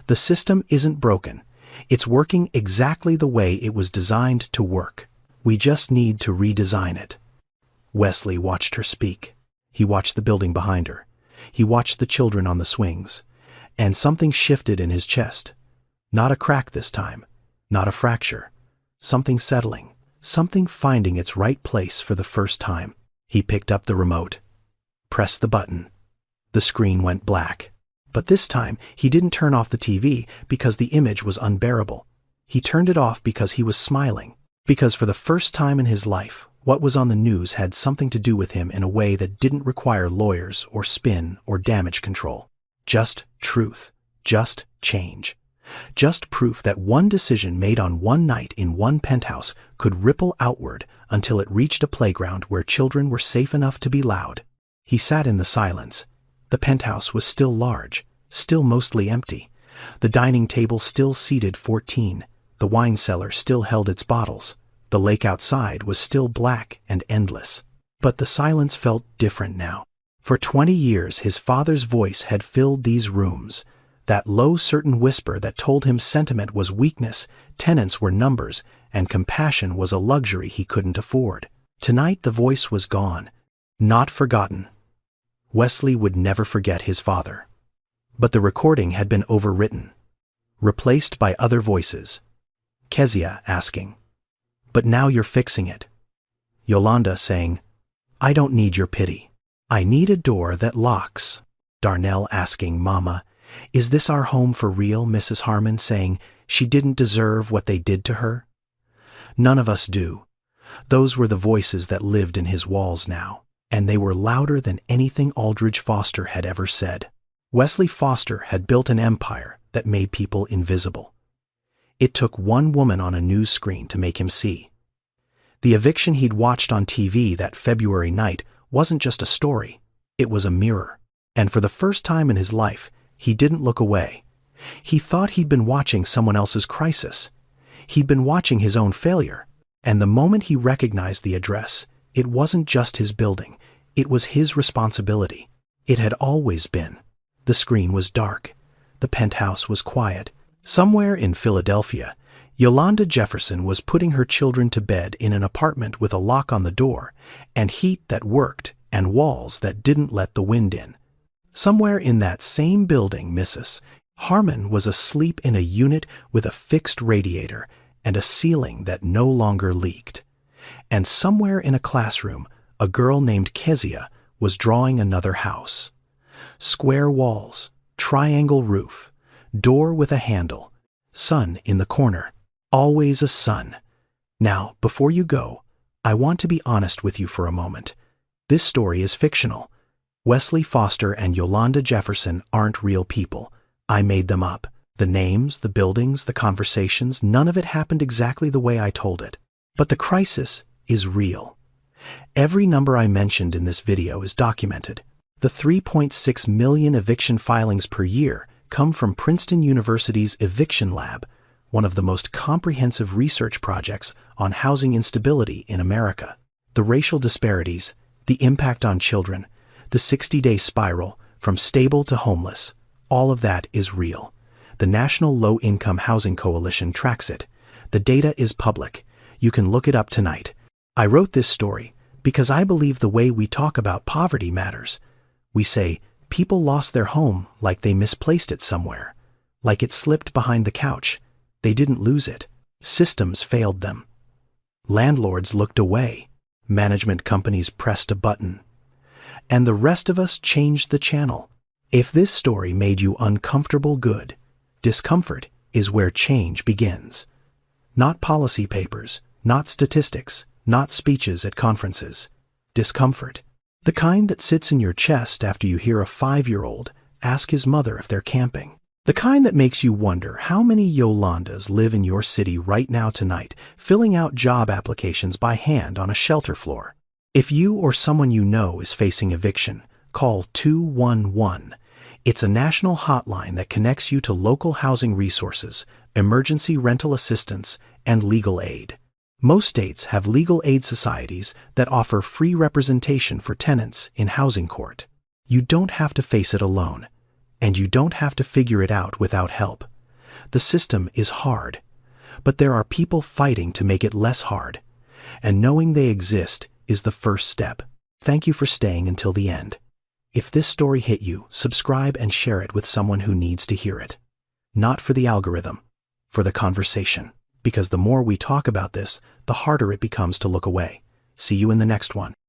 The system isn't broken. It's working exactly the way it was designed to work. We just need to redesign it. Wesley watched her speak. He watched the building behind her. He watched the children on the swings. And something shifted in his chest. Not a crack this time. Not a fracture. Something settling. Something finding its right place for the first time. He picked up the remote. Pressed the button. The screen went black. But this time, he didn't turn off the TV because the image was unbearable. He turned it off because he was smiling. Because for the first time in his life, what was on the news had something to do with him in a way that didn't require lawyers or spin or damage control. Just truth. Just change. Just proof that one decision made on one night in one penthouse could ripple outward until it reached a playground where children were safe enough to be loud. He sat in the silence. The penthouse was still large, still mostly empty. The dining table still seated 14. The wine cellar still held its bottles. The lake outside was still black and endless. But the silence felt different now. For 20 years his father's voice had filled these rooms. That low certain whisper that told him sentiment was weakness, tenants were numbers, and compassion was a luxury he couldn't afford. Tonight the voice was gone. Not forgotten. Wesley would never forget his father. But the recording had been overwritten. Replaced by other voices. Kezia asking, "But now you're fixing it." Yolanda saying, "I don't need your pity. I need a door that locks." Darnell asking, "Mama, is this our home for real?" Mrs. Harmon saying she didn't deserve what they did to her. None of us do. Those were the voices that lived in his walls now. And they were louder than anything Aldridge Foster had ever said. Wesley Foster had built an empire that made people invisible. It took one woman on a news screen to make him see. The eviction he'd watched on TV that February night wasn't just a story, it was a mirror. And for the first time in his life, he didn't look away. He thought he'd been watching someone else's crisis. He'd been watching his own failure. And the moment he recognized the address, it wasn't just his building, It was his responsibility. It had always been. The screen was dark. The penthouse was quiet. Somewhere in Philadelphia, Yolanda Jefferson was putting her children to bed in an apartment with a lock on the door, and heat that worked, and walls that didn't let the wind in. Somewhere in that same building, Mrs. Harmon was asleep in a unit with a fixed radiator and a ceiling that no longer leaked. And somewhere in a classroom, a girl named Kezia was drawing another house. Square walls, triangle roof, door with a handle, sun in the corner, always a sun. Now, before you go, I want to be honest with you for a moment. This story is fictional. Wesley Foster and Yolanda Jefferson aren't real people. I made them up. The names, the buildings, the conversations, none of it happened exactly the way I told it. But the crisis is real. Every number I mentioned in this video is documented. The 3.6 million eviction filings per year come from Princeton University's Eviction Lab, one of the most comprehensive research projects on housing instability in America. The racial disparities, the impact on children, the 60-day spiral from stable to homeless, all of that is real. The National Low-Income Housing Coalition tracks it. The data is public. You can look it up tonight. I wrote this story because I believe the way we talk about poverty matters. We say, people lost their home like they misplaced it somewhere, like it slipped behind the couch. They didn't lose it. Systems failed them. Landlords looked away. Management companies pressed a button. And the rest of us changed the channel. If this story made you uncomfortable, good. Discomfort is where change begins. Not policy papers, not statistics, not speeches at conferences. Discomfort. The kind that sits in your chest after you hear a 5-year-old ask his mother if they're camping. The kind that makes you wonder how many Yolandas live in your city right now tonight, filling out job applications by hand on a shelter floor. If you or someone you know is facing eviction, call 211. It's a national hotline that connects you to local housing resources, emergency rental assistance, and legal aid. Most states have legal aid societies that offer free representation for tenants in housing court. You don't have to face it alone, and you don't have to figure it out without help. The system is hard, but there are people fighting to make it less hard, and knowing they exist is the first step. Thank you for staying until the end. If this story hit you, subscribe and share it with someone who needs to hear it. Not for the algorithm, for the conversation. Because the more we talk about this, the harder it becomes to look away. See you in the next one.